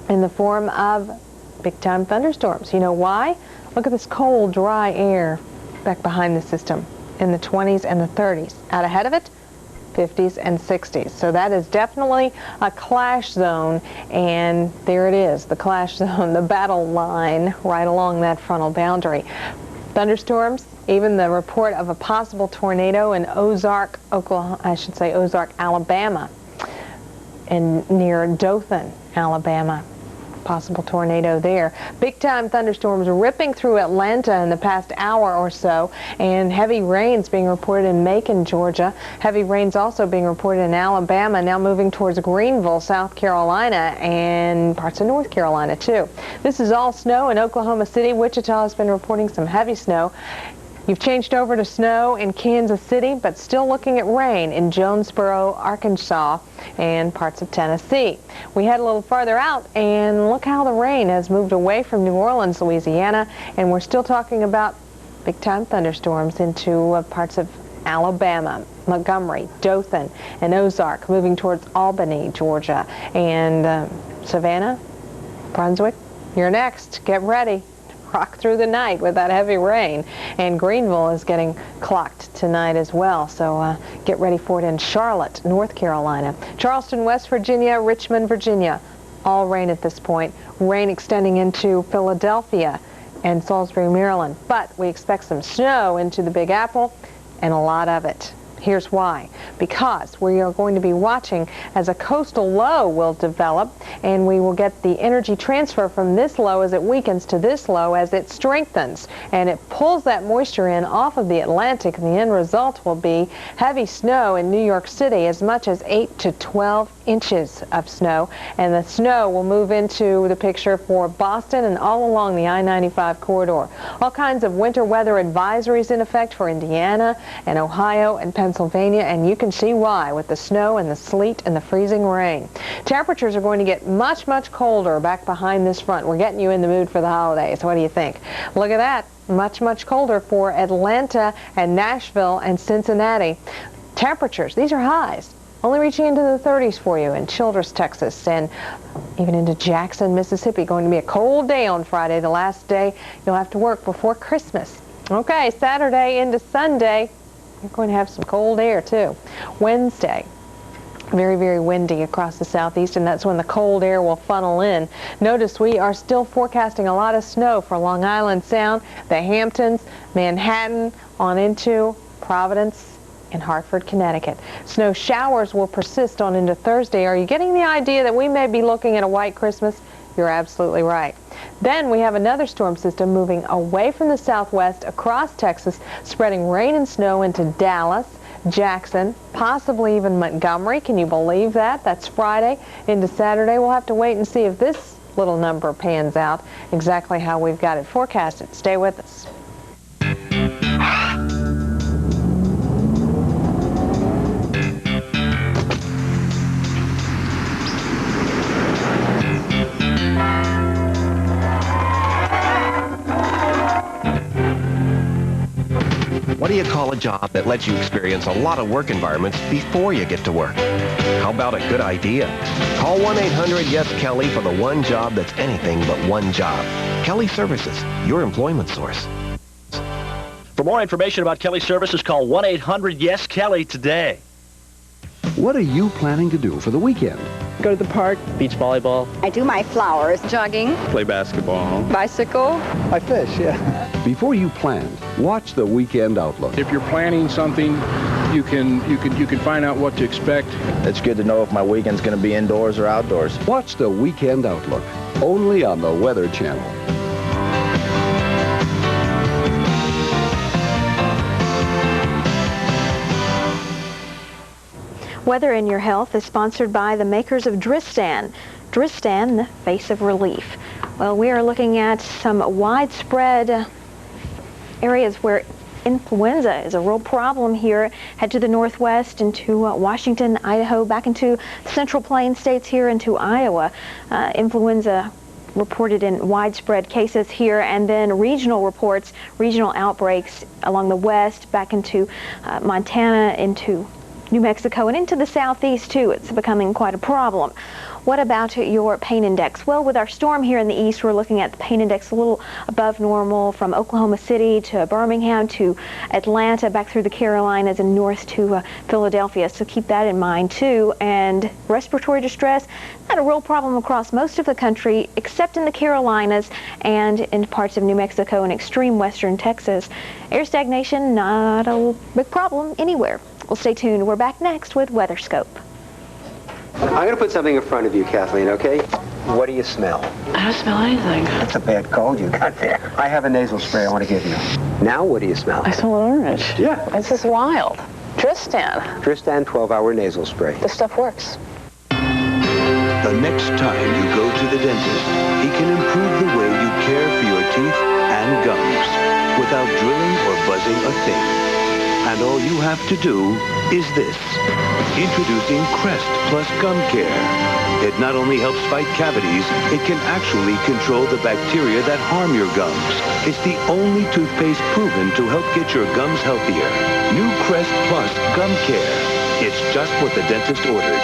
in the form of big-time thunderstorms. You know why? Look at this cold, dry air back behind the system in the 20s and the 30s. Out ahead of it, 50s and 60s. So that is definitely a clash zone, and there it is, the clash zone, the battle line right along that frontal boundary. Thunderstorms, even the report of a possible tornado in Ozark, Oklahoma, I should say Ozark, Alabama. near Dothan, Alabama. Possible tornado there. Big-time thunderstorms ripping through Atlanta in the past hour or so, and heavy rains being reported in Macon, Georgia. Heavy rains also being reported in Alabama, now moving towards Greenville, South Carolina, and parts of North Carolina, too. This is all snow in Oklahoma City. Wichita has been reporting some heavy snow. You've changed over to snow in Kansas City, but still looking at rain in Jonesboro, Arkansas, and parts of Tennessee. We head a little farther out, and look how the rain has moved away from New Orleans, Louisiana, and we're still talking about big-time thunderstorms into parts of Alabama, Montgomery, Dothan, and Ozark, moving towards Albany, Georgia, and Savannah, Brunswick. You're next. Get ready. Rock through the night with that heavy rain. And Greenville is getting clocked tonight as well, so get ready for it in Charlotte, North Carolina. Charleston, West Virginia, Richmond, Virginia. All rain at this point. Rain extending into Philadelphia and Salisbury, Maryland. But we expect some snow into the Big Apple, and a lot of it. Here's why. Because we are going to be watching as a coastal low will develop, and we will get the energy transfer from this low as it weakens to this low as it strengthens. And it pulls that moisture in off of the Atlantic, and the end result will be heavy snow in New York City, as much as 8 to 12 inches of snow. And the snow will move into the picture for Boston and all along the I-95 corridor. All kinds of winter weather advisories in effect for Indiana and Ohio and Pennsylvania, and you can see why with the snow and the sleet and the freezing rain. Temperatures are going to get much, much colder back behind this front. We're getting you in the mood for the holidays. What do you think? Look at that. Much, much colder for Atlanta and Nashville and Cincinnati. Temperatures, these are highs, only reaching into the 30s for you in Childress, Texas, and even into Jackson, Mississippi. Going to be a cold day on Friday, the last day you'll have to work before Christmas. Okay, Saturday into Sunday, you're going to have some cold air too. Wednesday, very, very windy across the southeast, and that's when the cold air will funnel in. Notice we are still forecasting a lot of snow for Long Island Sound, the Hamptons, Manhattan, on into Providence and Hartford, Connecticut. Snow showers will persist on into Thursday. Are you getting the idea that we may be looking at a white Christmas? You're absolutely right. Then we have another storm system moving away from the southwest across Texas, spreading rain and snow into Dallas, Jackson, possibly even Montgomery. Can you believe that? That's Friday into Saturday. We'll have to wait and see if this little number pans out exactly how we've got it forecasted. Stay with us. What do you call a job that lets you experience a lot of work environments before you get to work? How about a good idea? Call 1-800-YES-KELLY for the one job that's anything but one job. Kelly Services, your employment source. For more information about Kelly Services, call 1-800-YES-KELLY today. What are you planning to do for the weekend? Go to the park, beach volleyball. I do my flowers. Jogging. Play basketball. Bicycle. I fish, yeah. Before you plan, watch the Weekend Outlook. If you're planning something, you can find out what to expect. It's good to know if my weekend's going to be indoors or outdoors. Watch the Weekend Outlook, only on the Weather Channel. Weather in Your Health is sponsored by the makers of Dristan. Dristan, the face of relief. Well, we are looking at some widespread areas where influenza is a real problem here. Head to the northwest into Washington, Idaho, back into Central Plains states here into Iowa. Influenza reported in widespread cases here, and then regional reports, regional outbreaks along the west, back into Montana, into New Mexico, and into the southeast too. It's becoming quite a problem. What about your pain index? Well, with our storm here in the east, we're looking at the pain index a little above normal from Oklahoma City to Birmingham to Atlanta, back through the Carolinas and north to Philadelphia. So keep that in mind too. And respiratory distress, not a real problem across most of the country, except in the Carolinas and in parts of New Mexico and extreme western Texas. Air stagnation, not a big problem anywhere. Well, stay tuned. We're back next with Weather Scope. I'm going to put something in front of you, Kathleen, okay? What do you smell? I don't smell anything. That's a bad cold you got there. I have a nasal spray I want to give you. Now, what do you smell? I smell orange. Yeah. This is wild. Tristan. Tristan 12-hour nasal spray. This stuff works. The next time you go to the dentist, he can improve the way you care for your teeth and gums without drilling or buzzing a thing. And all you have to do is this. Introducing Crest Plus Gum Care. It not only helps fight cavities, it can actually control the bacteria that harm your gums. It's the only toothpaste proven to help get your gums healthier. New Crest Plus Gum Care. It's just what the dentist ordered.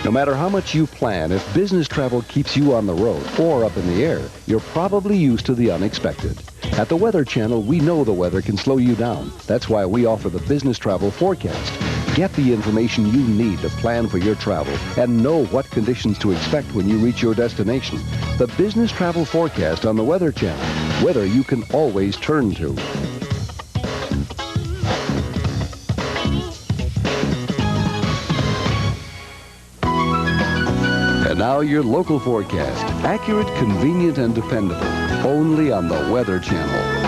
No matter how much you plan, if business travel keeps you on the road or up in the air, you're probably used to the unexpected. At the Weather Channel, we know the weather can slow you down. That's why we offer the Business Travel Forecast. Get the information you need to plan for your travel and know what conditions to expect when you reach your destination. The Business Travel Forecast on the Weather Channel. Weather you can always turn to. And now your local forecast. Accurate, convenient, and dependable. Only on the Weather Channel.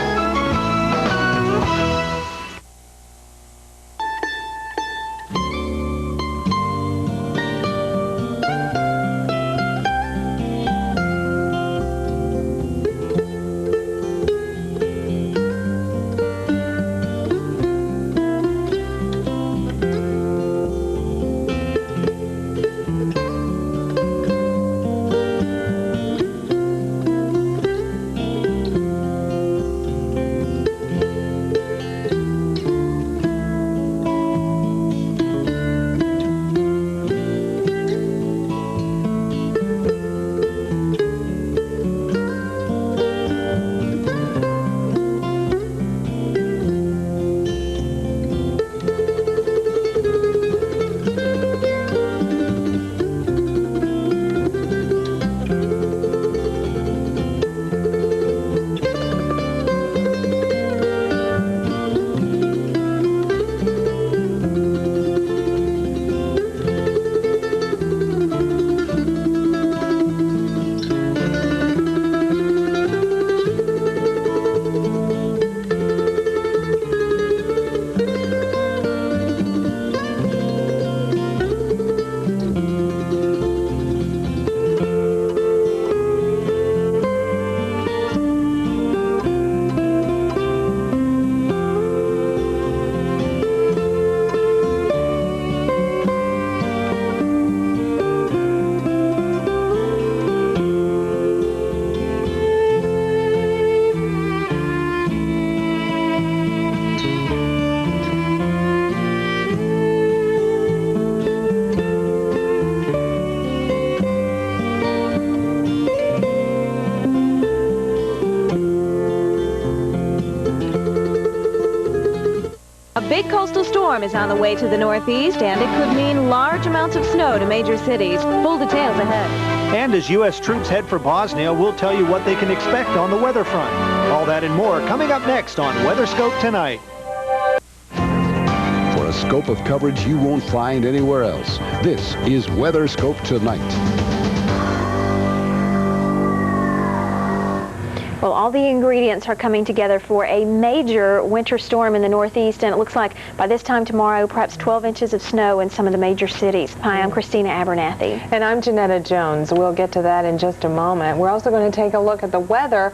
big coastal storm is on the way to the northeast, and it could mean large amounts of snow to major cities. Full details ahead. And as U.S. troops head for Bosnia, we'll tell you what they can expect on the weather front. All that and more coming up next on WeatherScope Tonight. For a scope of coverage you won't find anywhere else, this is WeatherScope Tonight. Well, all the ingredients are coming together for a major winter storm in the northeast, and it looks like by this time tomorrow, perhaps 12 inches of snow in some of the major cities. Hi, I'm Christina Abernathy. And I'm Janetta Jones. We'll get to that in just a moment. We're also going to take a look at the weather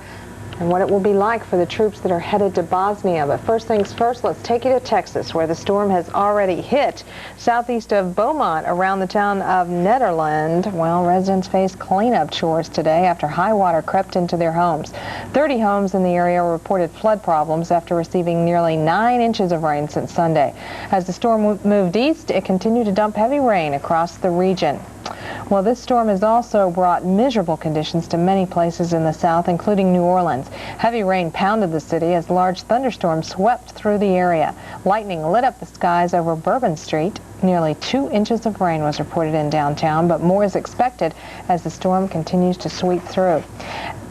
and what it will be like for the troops that are headed to Bosnia. But first things first, let's take you to Texas, where the storm has already hit. Southeast of Beaumont, around the town of Nederland, well, residents faced cleanup chores today after high water crept into their homes. 30 homes in the area reported flood problems after receiving nearly 9 inches of rain since Sunday. As the storm moved east, it continued to dump heavy rain across the region. Well, this storm has also brought miserable conditions to many places in the south, including New Orleans. Heavy rain pounded the city as large thunderstorms swept through the area. Lightning lit up the skies over Bourbon Street. Nearly 2 inches of rain was reported in downtown, but more is expected as the storm continues to sweep through.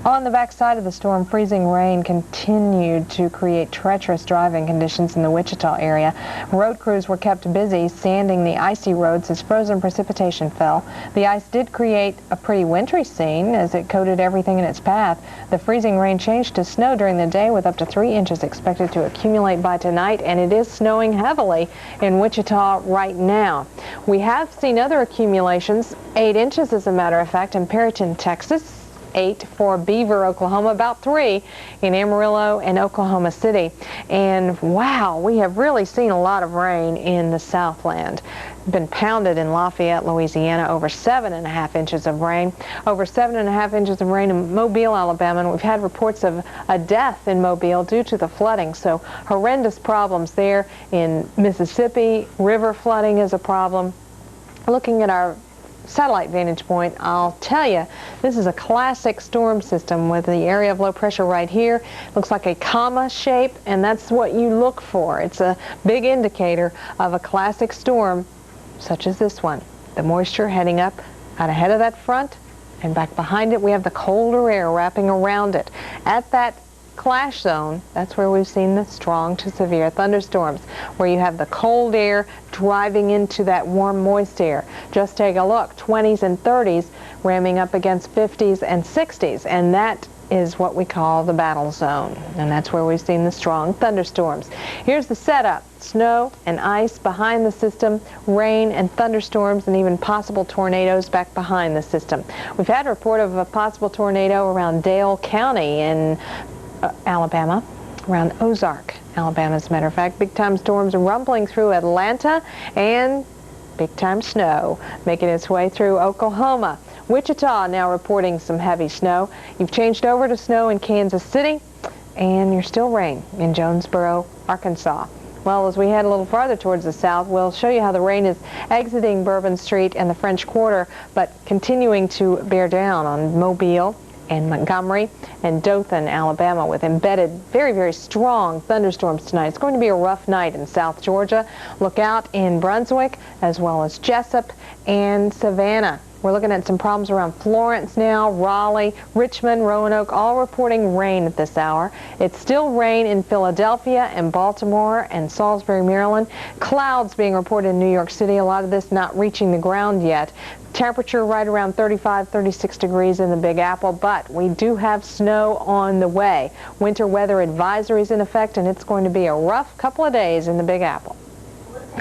On the backside of the storm, freezing rain continued to create treacherous driving conditions in the Wichita area. Road crews were kept busy sanding the icy roads as frozen precipitation fell. The ice did create a pretty wintry scene as it coated everything in its path. The freezing rain changed to snow during the day with up to 3 inches expected to accumulate by tonight, and it is snowing heavily in Wichita right now. We have seen other accumulations, 8 inches as a matter of fact, in Perryton, Texas. 8 for Beaver, Oklahoma, about 3 in Amarillo and Oklahoma City. And wow, we have really seen a lot of rain in the Southland. Been pounded in Lafayette, Louisiana, over 7.5 inches of rain, over 7.5 inches of rain in Mobile, Alabama, and we've had reports of a death in Mobile due to the flooding. So horrendous problems there. In Mississippi, river flooding is a problem. Looking at our satellite vantage point, I'll tell you, this is a classic storm system with the area of low pressure right here. Looks like a comma shape, and that's what you look for. It's a big indicator of a classic storm such as this one. The moisture heading up out ahead of that front, and back behind it we have the colder air wrapping around it. At that clash zone, that's where we've seen the strong to severe thunderstorms, where you have the cold air driving into that warm, moist air. Just take a look, 20s and 30s ramming up against 50s and 60s, and that is what we call the battle zone, and that's where we've seen the strong thunderstorms. Here's the setup: snow and ice behind the system, rain and thunderstorms, and even possible tornadoes back behind the system. We've had a report of a possible tornado around Dale County in Alabama, around Ozark, Alabama, as a matter of fact. Big-time storms rumbling through Atlanta, and big-time snow making its way through Oklahoma. Wichita now reporting some heavy snow. You've changed over to snow in Kansas City, and you're still rain in Jonesboro, Arkansas. Well, as we head a little farther towards the south, we'll show you how the rain is exiting Bourbon Street and the French Quarter, but continuing to bear down on Mobile and Montgomery and Dothan, Alabama, with embedded very, very strong thunderstorms tonight. It's going to be a rough night in South Georgia. Look out in Brunswick, as well as Jessup and Savannah. We're looking at some problems around Florence now, Raleigh, Richmond, Roanoke, all reporting rain at this hour. It's still rain in Philadelphia and Baltimore and Salisbury, Maryland. Clouds being reported in New York City, a lot of this not reaching the ground yet. Temperature right around 35, 36 degrees in the Big Apple, but we do have snow on the way. Winter weather advisories in effect, and it's going to be a rough couple of days in the Big Apple.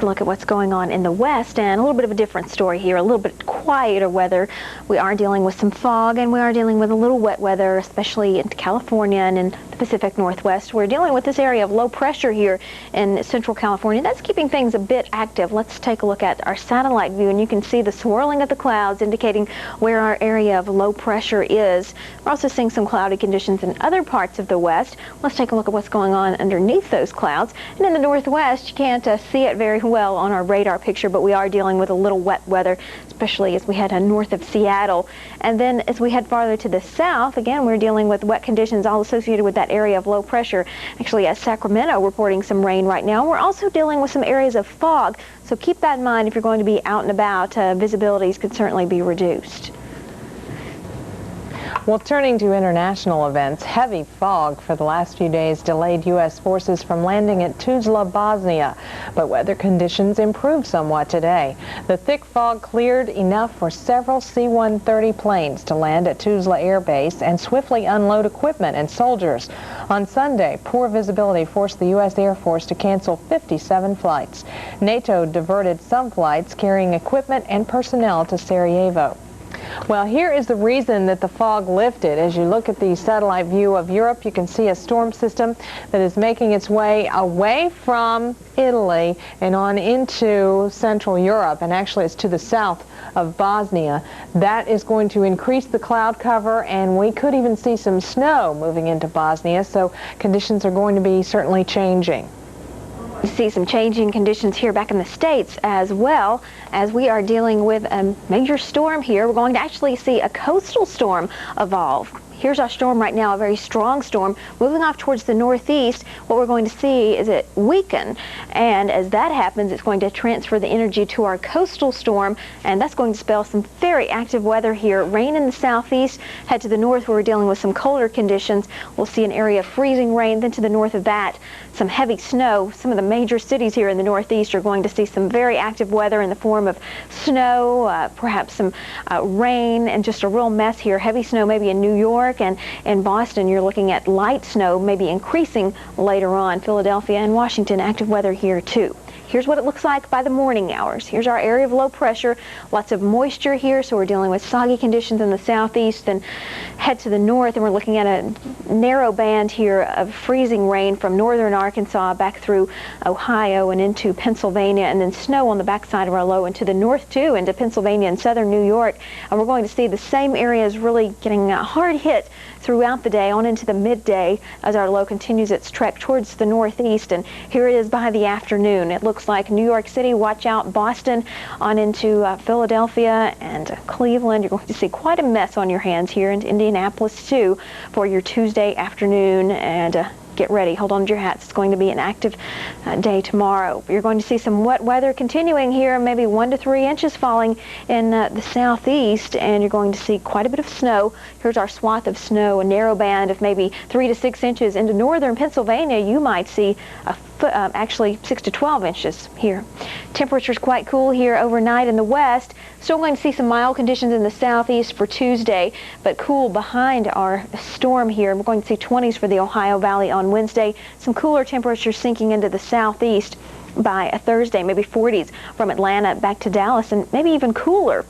Look at what's going on in the west, and a little bit of a different story here, a little bit quieter weather. We are dealing with some fog, and we are dealing with a little wet weather, especially in California and in the Pacific Northwest. We're dealing with this area of low pressure here in central California. That's keeping things a bit active. Let's take a look at our satellite view, and you can see the swirling of the clouds indicating where our area of low pressure is. We're also seeing some cloudy conditions in other parts of the west. Let's take a look at what's going on underneath those clouds. And in the northwest, you can't see it very well on our radar picture, but we are dealing with a little wet weather, especially as we head north of Seattle. And then as we head farther to the south, again, we're dealing with wet conditions all associated with that area of low pressure. Actually, at Sacramento, reporting some rain right now. We're also dealing with some areas of fog, so keep that in mind if you're going to be out and about. Visibilities could certainly be reduced. Well, turning to international events, heavy fog for the last few days delayed U.S. forces from landing at Tuzla, Bosnia, but weather conditions improved somewhat today. The thick fog cleared enough for several C-130 planes to land at Tuzla Air Base and swiftly unload equipment and soldiers. On Sunday, poor visibility forced the U.S. Air Force to cancel 57 flights. NATO diverted some flights carrying equipment and personnel to Sarajevo. Well, here is the reason that the fog lifted. As you look at the satellite view of Europe, you can see a storm system that is making its way away from Italy and on into Central Europe, and actually it's to the south of Bosnia. That is going to increase the cloud cover, and we could even see some snow moving into Bosnia, so conditions are going to be certainly changing. We see some changing conditions here back in the States as well, as we are dealing with a major storm here. We're going to actually see a coastal storm evolve here's our storm right now, a very strong storm, moving off towards the northeast. What we're going to see is it weaken, and as that happens, it's going to transfer the energy to our coastal storm, and that's going to spell some very active weather here. Rain in the southeast, head to the north where we're dealing with some colder conditions. We'll see an area of freezing rain, then to the north of that, some heavy snow. Some of the major cities here in the northeast are going to see some very active weather in the form of snow, perhaps some rain, and just a real mess here. Heavy snow maybe in New York, and in Boston you're looking at light snow, maybe increasing later on. Philadelphia and Washington, active weather here too. Here's what it looks like by the morning hours. Here's our area of low pressure. Lots of moisture here, so we're dealing with soggy conditions in the southeast. Then head to the north, and we're looking at a narrow band here of freezing rain from northern Arkansas back through Ohio and into Pennsylvania, and then snow on the backside of our low and to the north too, into Pennsylvania and southern New York. And we're going to see the same areas really getting hard hit throughout the day on into the midday as our low continues its trek towards the northeast. And here it is by the afternoon. It looks like New York City, watch out, Boston on into Philadelphia and Cleveland. You're going to see quite a mess on your hands here in Indianapolis too for your Tuesday afternoon, and get ready. Hold on to your hats. It's going to be an active day tomorrow. You're going to see some wet weather continuing here, maybe 1 to 3 inches falling in the southeast, and you're going to see quite a bit of snow. Here's our swath of snow, a narrow band of maybe 3 to 6 inches. Into northern Pennsylvania, you might see actually 6 to 12 inches here. Temperatures quite cool here overnight in the west. Still going to see some mild conditions in the southeast for Tuesday, but cool behind our storm here. We're going to see 20s for the Ohio Valley on Wednesday. Some cooler temperatures sinking into the southeast by a Thursday, maybe 40s from Atlanta back to Dallas, and maybe even cooler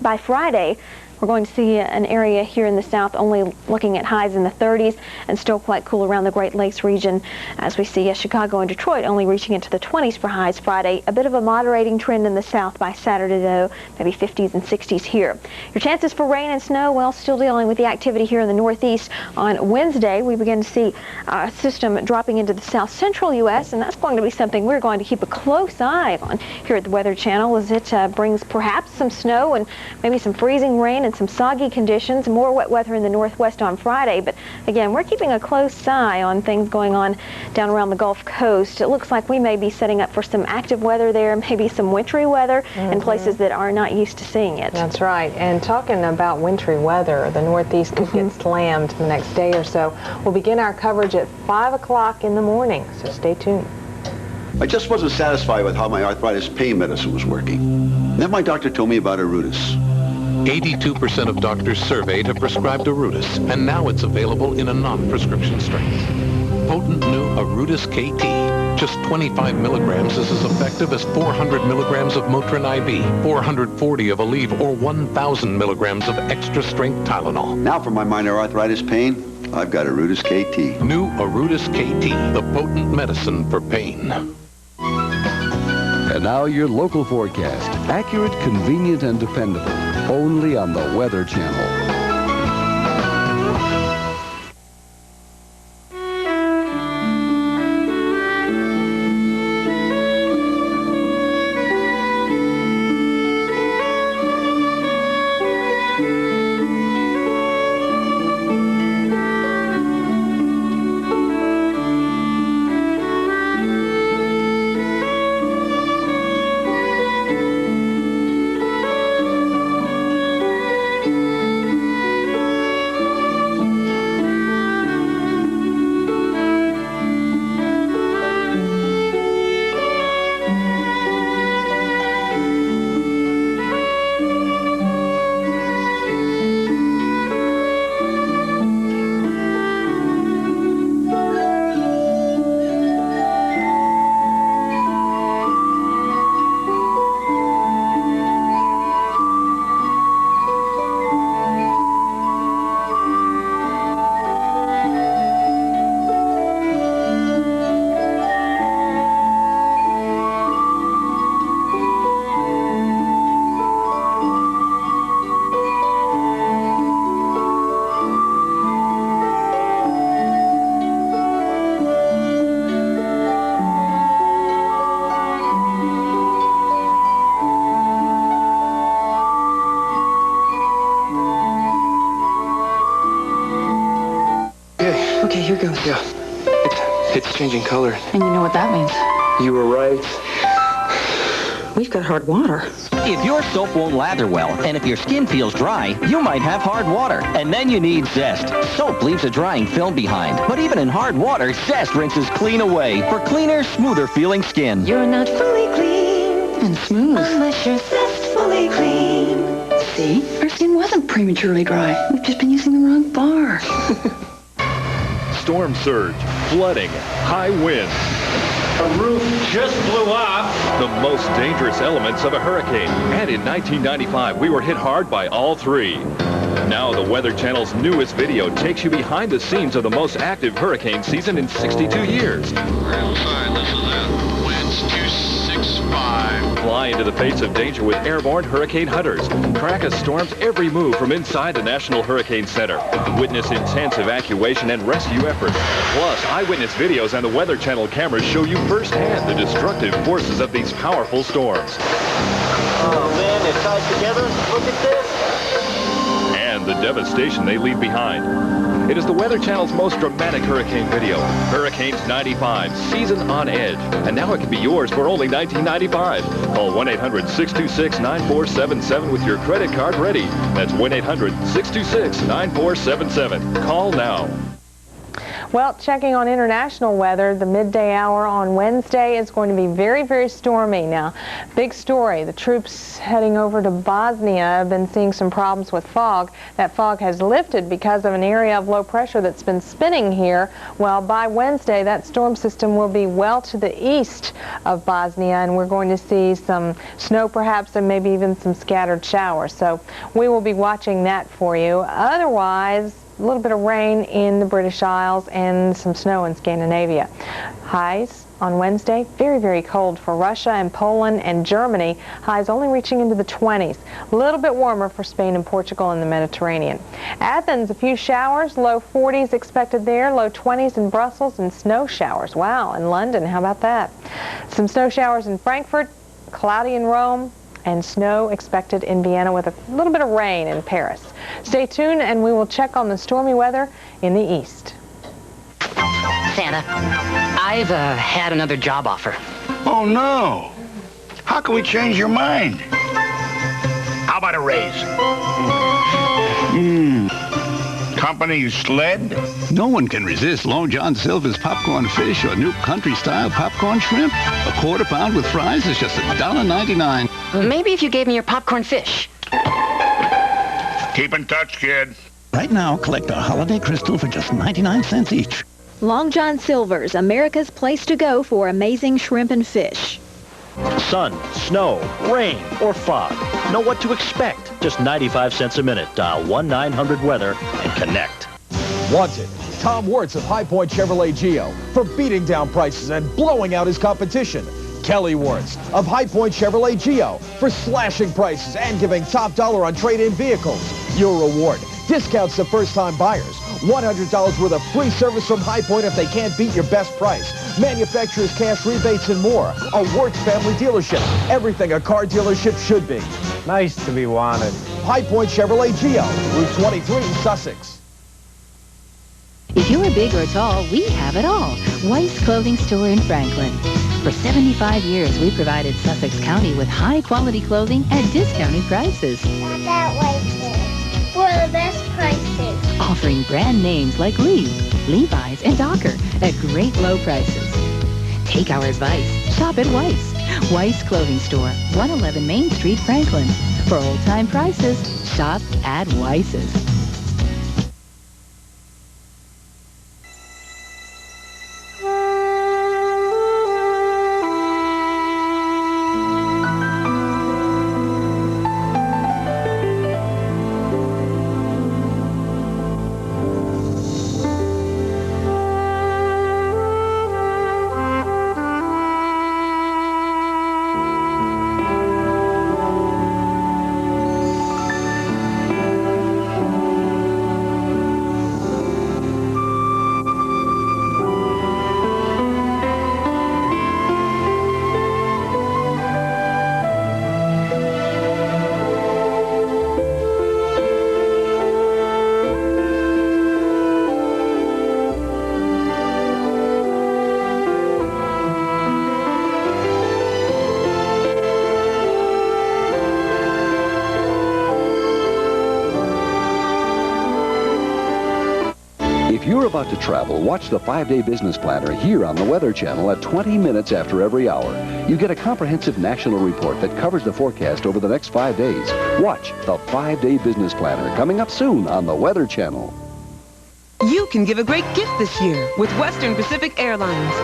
by Friday. We're going to see an area here in the south only looking at highs in the 30s, and still quite cool around the Great Lakes region, as we see Chicago and Detroit only reaching into the 20s for highs Friday. A bit of a moderating trend in the south by Saturday, though, maybe 50s and 60s here. Your chances for rain and snow, well, still dealing with the activity here in the northeast. On Wednesday, we begin to see a system dropping into the south central U.S., and that's going to be something we're going to keep a close eye on here at the Weather Channel, as it brings perhaps some snow and maybe some freezing rain and some soggy conditions, more wet weather in the northwest on Friday. But again, we're keeping a close eye on things going on down around the Gulf Coast. It looks like we may be setting up for some active weather there, maybe some wintry weather in places that are not used to seeing it. That's right. And talking about wintry weather, the northeast could get slammed the next day or so. We'll begin our coverage at 5 o'clock in the morning, so stay tuned. I just wasn't satisfied with how my arthritis pain medicine was working. Then my doctor told me about Arudis. 82% of doctors surveyed have prescribed Arudis, and now it's available in a non-prescription strength. Potent new Arudis KT. Just 25 milligrams is as effective as 400 milligrams of Motrin IB, 440 of Aleve, or 1,000 milligrams of extra-strength Tylenol. Now for my minor arthritis pain, I've got Arudis KT. New Arudis KT, the potent medicine for pain. And now your local forecast. Accurate, convenient, and dependable. Only on the Weather Channel. here goes. Yeah. It's changing color. And you know what that means? You were right. We've got hard water. If your soap won't lather well, and if your skin feels dry, you might have hard water. And then you need Zest. Soap leaves a drying film behind. But even in hard water, Zest rinses clean away for cleaner, smoother feeling skin. You're not fully clean and smooth unless you're zestfully clean. See? Our skin wasn't prematurely dry. We've just been using the wrong bar. Storm surge, flooding, high winds. A roof just blew off. The most dangerous elements of a hurricane. And in 1995, we were hit hard by all three. Now the Weather Channel's newest video takes you behind the scenes of the most active hurricane season in 62 years. Outside, this is it. Winds 265. Fly into the face of danger with airborne hurricane hunters. Track a storm's every move from inside the National Hurricane Center. Witness intense evacuation and rescue efforts. Plus, eyewitness videos and the Weather Channel cameras show you firsthand the destructive forces of these powerful storms. Oh man, they're tied together. Look at this. And the devastation they leave behind. It is the Weather Channel's most dramatic hurricane video, Hurricanes 95, Season on Edge. And now it can be yours for only $19.95. Call 1-800-626-9477 with your credit card ready. That's 1-800-626-9477. Call now. Well, checking on international weather, the midday hour on Wednesday is going to be very, very stormy. Now, big story. The troops heading over to Bosnia have been seeing some problems with fog. That fog has lifted because of an area of low pressure that's been spinning here. Well, by Wednesday, that storm system will be well to the east of Bosnia, and we're going to see some snow perhaps and maybe even some scattered showers. So we will be watching that for you. Otherwise, a little bit of rain in the British Isles and some snow in Scandinavia. Highs on Wednesday, very, very cold for Russia and Poland and Germany. Highs only reaching into the 20s. A little bit warmer for Spain and Portugal in the Mediterranean. Athens, a few showers, low 40s expected there, low 20s in Brussels, and snow showers. Wow, in London, how about that? Some snow showers in Frankfurt, cloudy in Rome, and snow expected in Vienna with a little bit of rain in Paris. Stay tuned and we will check on the stormy weather in the east. Santa, I've had another job offer. Oh, no. How can we change your mind? How about a raise? Company sled? No one can resist Long John Silver's popcorn fish or new country-style popcorn shrimp. A quarter pound with fries is just $1.99. Maybe if you gave me your popcorn fish. Keep in touch, kid. Right now, collect our holiday crystal for just 99 cents each. Long John Silver's, America's place to go for amazing shrimp and fish. Sun, snow, rain, or fog. Know what to expect. Just 95 cents a minute. Dial 1-900-WEATHER and connect. Wanted, Tom Wirtz of High Point Chevrolet Geo for beating down prices and blowing out his competition. Kelly Wirtz of High Point Chevrolet Geo for slashing prices and giving top dollar on trade-in vehicles. Your reward, discounts to first-time buyers. $100 worth of free service from High Point if they can't beat your best price. Manufacturer's cash rebates and more. A Wirtz family dealership. Everything a car dealership should be. Nice to be wanted. High Point Chevrolet Geo, Route 23, Sussex. If you're big or tall, we have it all. Weiss Clothing Store in Franklin. For 75 years, we provided Sussex County with high-quality clothing at discounted prices. Not that Weiss is. For the best prices. Offering brand names like Lee, Levi's, and Docker at great low prices. Take our advice. Shop at Weiss. Weiss Clothing Store, 111 Main Street, Franklin. For old-time prices, shop at Weiss's. you're about to travel, watch the 5-Day Business Planner here on the Weather Channel at 20 minutes after every hour. You get a comprehensive national report that covers the forecast over the next 5 days. Watch the 5-Day Business Planner coming up soon on the Weather Channel. You can give a great gift this year with Western Pacific Airlines.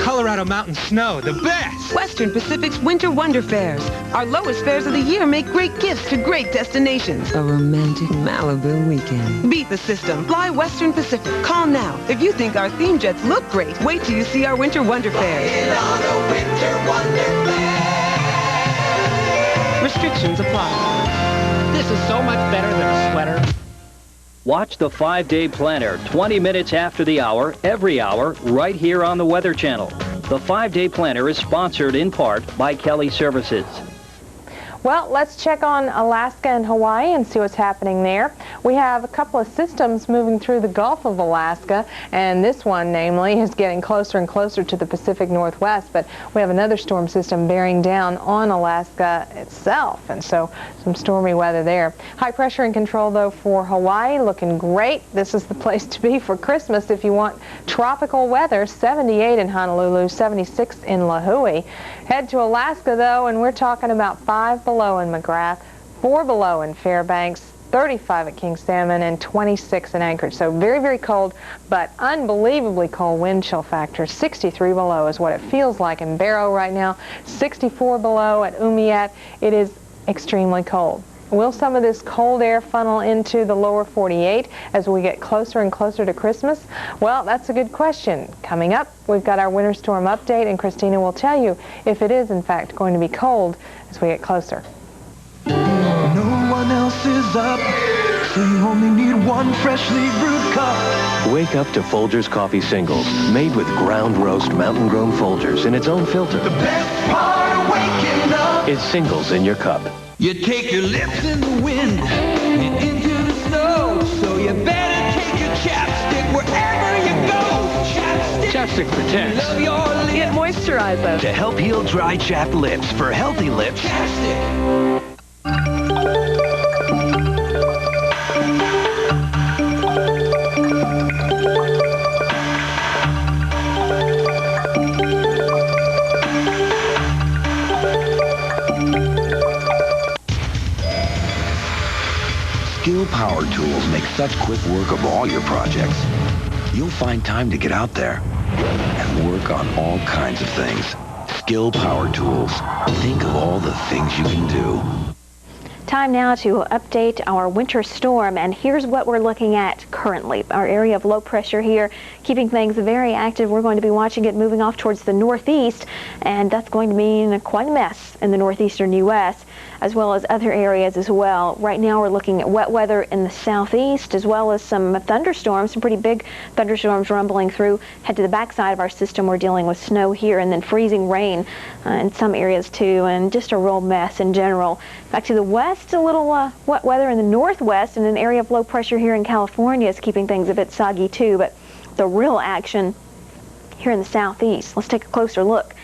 Colorado mountain snow, the best! Western Pacific's Winter Wonder Fairs. Our lowest fares of the year make great gifts to great destinations. A romantic Malibu weekend. Beat the system. Fly Western Pacific. Call now. If you think our theme jets look great, wait till you see our Winter Wonder Fairs. Restrictions apply. This is so much better than a sweater. Watch the 5-Day Planner 20 minutes after the hour, every hour, right here on the Weather Channel. The 5-Day Planner is sponsored in part by Kelly Services. Well, let's check on Alaska and Hawaii and see what's happening there. We have a couple of systems moving through the Gulf of Alaska, and this one, namely, is getting closer and closer to the Pacific Northwest, but we have another storm system bearing down on Alaska itself, and so some stormy weather there. High pressure in control, though, for Hawaii, looking great. This is the place to be for Christmas if you want tropical weather. 78 in Honolulu, 76 in Lahaina. Head to Alaska, though, and we're talking about 5 below in McGrath, 4 below in Fairbanks, 35 at King Salmon, and 26 in Anchorage. So very, very cold, but unbelievably cold wind chill factor. 63 below is what it feels like in Barrow right now. 64 below at Umiat. It is extremely cold. Will some of this cold air funnel into the lower 48 as we get closer and closer to Christmas? Well, that's a good question. Coming up, we've got our winter storm update, and Christina will tell you if it is, in fact, going to be cold as we get closer. No one else is up, so you only need one freshly brewed cup. Wake up to Folgers Coffee Singles, made with ground roast mountain-grown Folgers in its own filter. The best part of waking up is singles in your cup. You take your lips in the wind and into the snow, so you better take your chapstick wherever you go. Chapstick protects. Love your lips. Get moisturizer. To help heal dry, chapped lips for healthy lips. Chapstick. Skill Power Tools make such quick work of all your projects. You'll find time to get out there and work on all kinds of things. Skill Power Tools. Think of all the things you can do. Time now to update our winter storm, and here's what we're looking at currently. Our area of low pressure here, keeping things very active. We're going to be watching it moving off towards the northeast, and that's going to mean quite a mess in the northeastern U.S., as well as other areas as well. Right now we're looking at wet weather in the southeast, as well as some thunderstorms, some pretty big thunderstorms rumbling through. Head to the backside of our system, we're dealing with snow here, and then freezing rain in some areas too, and just a real mess in general. Back to the west, a little wet weather in the northwest, and an area of low pressure here in California is keeping things a bit soggy too, but the real action here in the southeast. Let's take a closer look.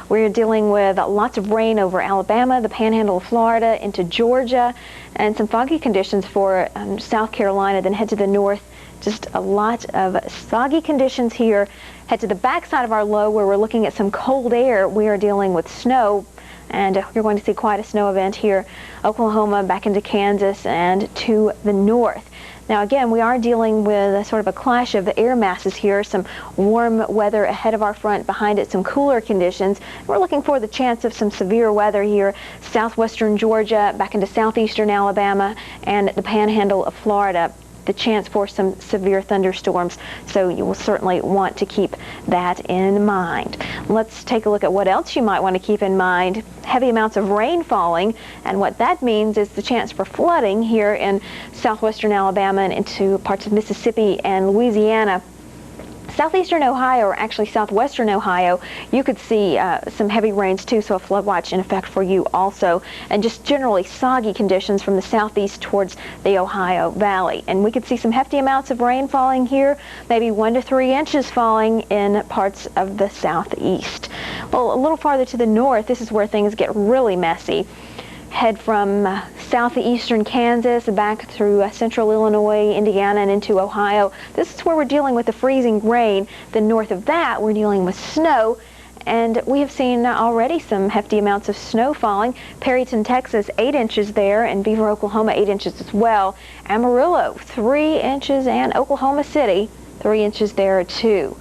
We're dealing with lots of rain over Alabama, the panhandle of Florida, into Georgia, and some foggy conditions for South Carolina. Then head to the north, just a lot of soggy conditions here. Head to the backside of our low where we're looking at some cold air. We are dealing with snow, and you're going to see quite a snow event here. Oklahoma, back into Kansas, and to the north. Now again, we are dealing with a sort of a clash of the air masses here, some warm weather ahead of our front, behind it some cooler conditions. We're looking for the chance of some severe weather here, southwestern Georgia, back into southeastern Alabama, and the panhandle of Florida. The chance for some severe thunderstorms, so you will certainly want to keep that in mind. Let's take a look at what else you might want to keep in mind. Heavy amounts of rain falling, and what that means is the chance for flooding here in southwestern Alabama and into parts of Mississippi and Louisiana. Southeastern Ohio, or actually southwestern Ohio, you could see some heavy rains too, so a flood watch in effect for you also. And just generally soggy conditions from the southeast towards the Ohio Valley. And we could see some hefty amounts of rain falling here, maybe 1 to 3 inches falling in parts of the southeast. Well, a little farther to the north, this is where things get really messy. Head from southeastern Kansas, back through central Illinois, Indiana, and into Ohio. This is where we're dealing with the freezing rain. Then north of that, we're dealing with snow. And we have seen already some hefty amounts of snow falling. Perryton, Texas, 8 inches there, and Beaver, Oklahoma, 8 inches as well. Amarillo, 3 inches, and Oklahoma City, 3 inches there too.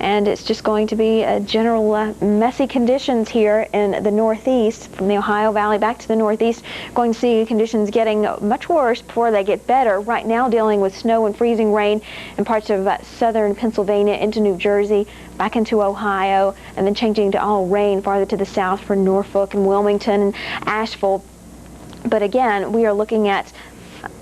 And it's just going to be a general messy conditions here in the northeast, from the Ohio Valley back to the northeast. Going to see conditions getting much worse before they get better. Right now dealing with snow and freezing rain in parts of southern Pennsylvania into New Jersey, back into Ohio, and then changing to all rain farther to the south for Norfolk and Wilmington and Asheville. But again, we are looking at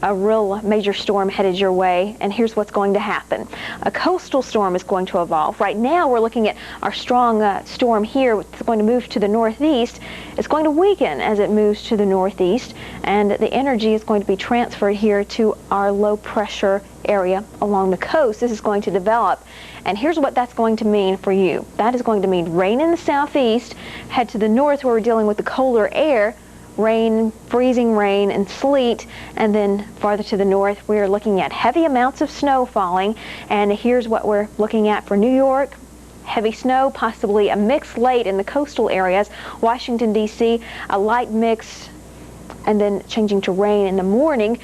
a real major storm headed your way, and here's what's going to happen. A coastal storm is going to evolve. Right now we're looking at our strong storm here. It's going to move to the northeast. It's going to weaken as it moves to the northeast, and the energy is going to be transferred here to our low pressure area along the coast. This is going to develop, and here's what that's going to mean for you. That is going to mean rain in the southeast. Head to the north where we're dealing with the colder air. Rain, freezing rain, and sleet. And then farther to the north, we're looking at heavy amounts of snow falling. And here's what we're looking at for New York. Heavy snow, possibly a mix late in the coastal areas. Washington, D.C., a light mix, and then changing to rain in the morning.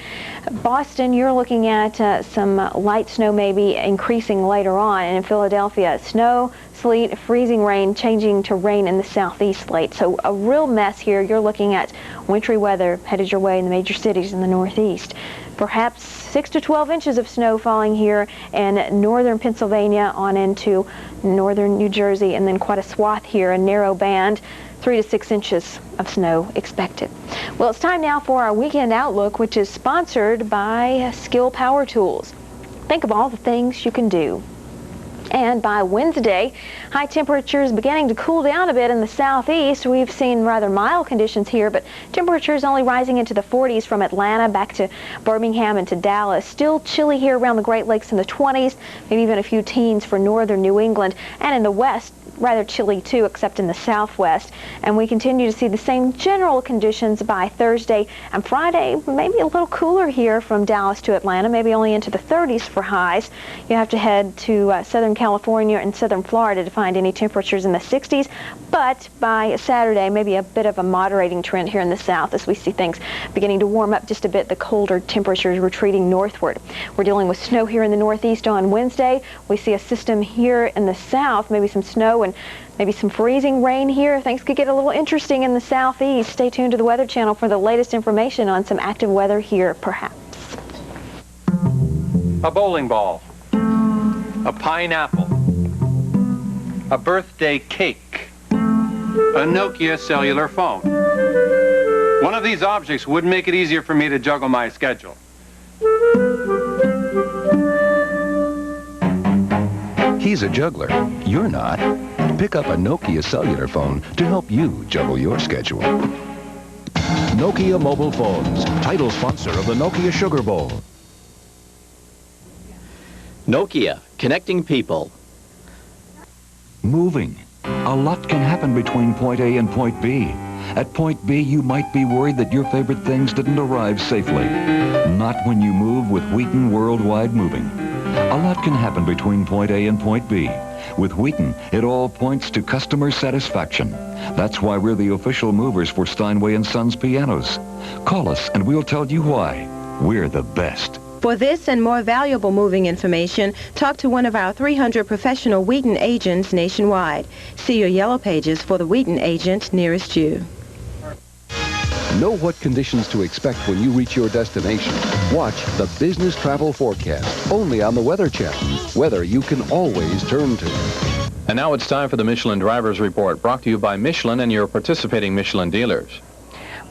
Boston, you're looking at some light snow maybe increasing later on. And in Philadelphia, snow, sleet, freezing rain, changing to rain in the southeast late. So a real mess here. You're looking at wintry weather headed your way in the major cities in the northeast. Perhaps 6 to 12 inches of snow falling here in northern Pennsylvania on into northern New Jersey, and then quite a swath here, a narrow band. 3 to 6 inches of snow expected. Well, it's time now for our weekend outlook, which is sponsored by Skill Power Tools. Think of all the things you can do. And by Wednesday, high temperatures beginning to cool down a bit in the southeast. We've seen rather mild conditions here, but temperatures only rising into the 40s from Atlanta back to Birmingham and to Dallas. Still chilly here around the Great Lakes in the 20s, maybe even a few teens for northern New England. And in the west, rather chilly too, except in the southwest. And we continue to see the same general conditions by Thursday and Friday. Maybe a little cooler here from Dallas to Atlanta, maybe only into the 30s for highs. You have to head to Southern California and southern Florida to find any temperatures in the 60s. But by Saturday, maybe a bit of a moderating trend here in the south as we see things beginning to warm up just a bit, the colder temperatures retreating northward. We're dealing with snow here in the northeast on Wednesday. We see a system here in the south, maybe some snow and maybe some freezing rain here. Things could get a little interesting in the southeast. Stay tuned to the Weather Channel for the latest information on some active weather here, perhaps. A bowling ball, a pineapple, a birthday cake, a Nokia cellular phone. One of these objects would make it easier for me to juggle my schedule. He's a juggler. You're not. Pick up a Nokia cellular phone to help you juggle your schedule. Nokia mobile phones, title sponsor of the Nokia Sugar Bowl. Nokia, connecting people. Moving. A lot can happen between point A and point B. At point B, you might be worried that your favorite things didn't arrive safely. Not when you move with Wheaton Worldwide Moving. A lot can happen between point A and point B. With Wheaton, it all points to customer satisfaction. That's why we're the official movers for Steinway & Sons pianos. Call us and we'll tell you why. We're the best. For this and more valuable moving information, talk to one of our 300 professional Wheaton agents nationwide. See your yellow pages for the Wheaton agent nearest you. Know what conditions to expect when you reach your destination. Watch the Business Travel Forecast, only on the Weather Channel. Weather you can always turn to. And now it's time for the Michelin Drivers Report, brought to you by Michelin and your participating Michelin dealers.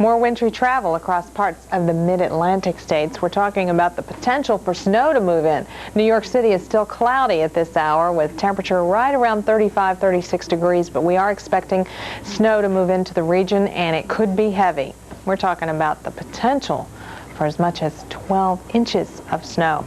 More wintry travel across parts of the mid-Atlantic states. We're talking about the potential for snow to move in. New York City is still cloudy at this hour with temperature right around 35, 36 degrees, but we are expecting snow to move into the region, and it could be heavy. We're talking about the potential for as much as 12 inches of snow.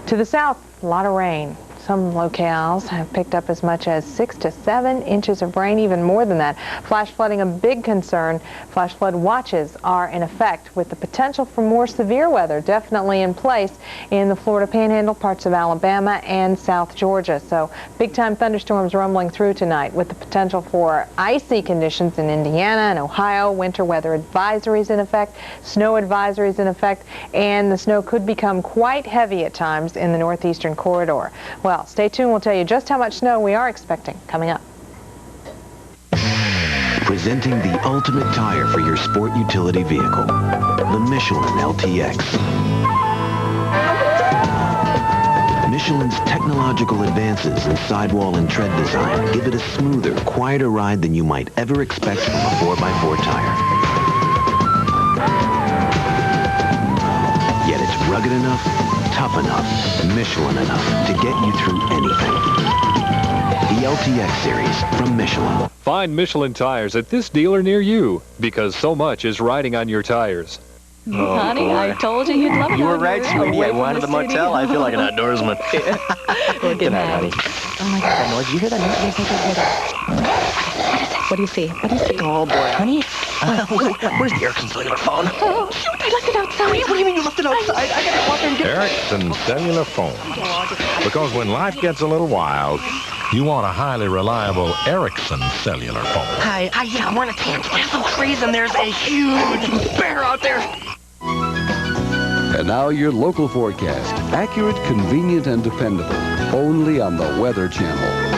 To the south, a lot of rain. Some locales have picked up as much as 6 to 7 inches of rain, even more than that. Flash flooding a big concern. Flash flood watches are in effect, with the potential for more severe weather definitely in place in the Florida Panhandle, parts of Alabama, and South Georgia. So big-time thunderstorms rumbling through tonight, with the potential for icy conditions in Indiana and Ohio. Winter weather advisories in effect, snow advisories in effect, and the snow could become quite heavy at times in the northeastern corridor. Well, stay tuned. We'll tell you just how much snow we are expecting coming up. Presenting the ultimate tire for your sport utility vehicle, the Michelin LTX. Michelin's technological advances in sidewall and tread design give it a smoother, quieter ride than you might ever expect from a 4x4 tire. Yet it's rugged enough, tough enough, Michelin enough to get you through anything. The LTX series from Michelin. Find Michelin tires at this dealer near you, because so much is riding on your tires. Oh, honey, boy. I told you you'd love it. You were right, sweetie. I wanted the motel. I feel like an outdoorsman. Well, good night, honey. Oh my God! Did you hear that? Yes, I did hear that. What do you see? What do you see? Oh boy, honey. Where's the Ericsson cellular phone? Oh, shoot! I left it outside. What do you mean you left it outside? I gotta go out there and get it. Ericsson cellular phone. Because when life gets a little wild, you want a highly reliable Ericsson cellular phone. Hi, yeah, we're in a tent. It's so crazy, and there's a huge bear out there. And now your local forecast. Accurate, convenient, and dependable. Only on the Weather Channel.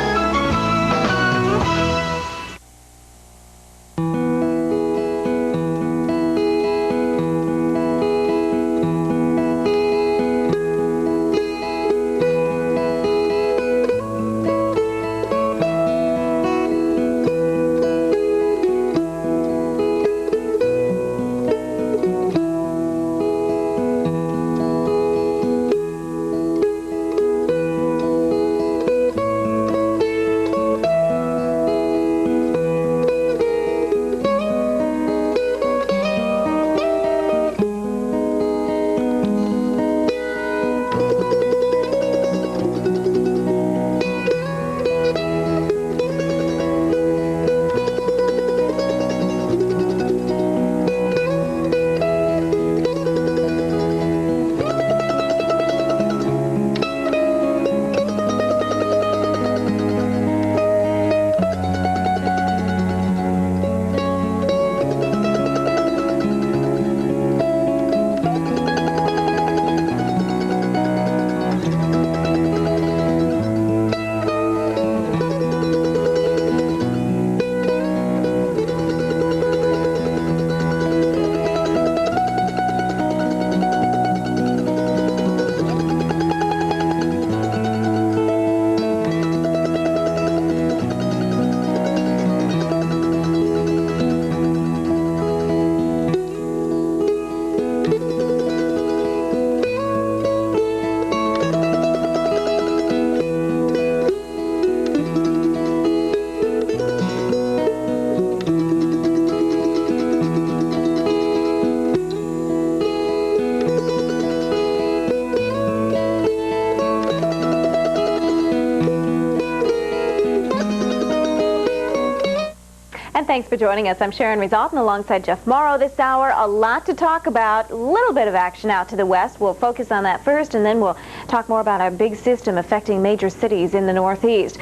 Thanks for joining us. I'm Sharon Resulton alongside Jeff Morrow this hour. A lot to talk about, a little bit of action out to the west. We'll focus on that first, and then we'll talk more about our big system affecting major cities in the Northeast.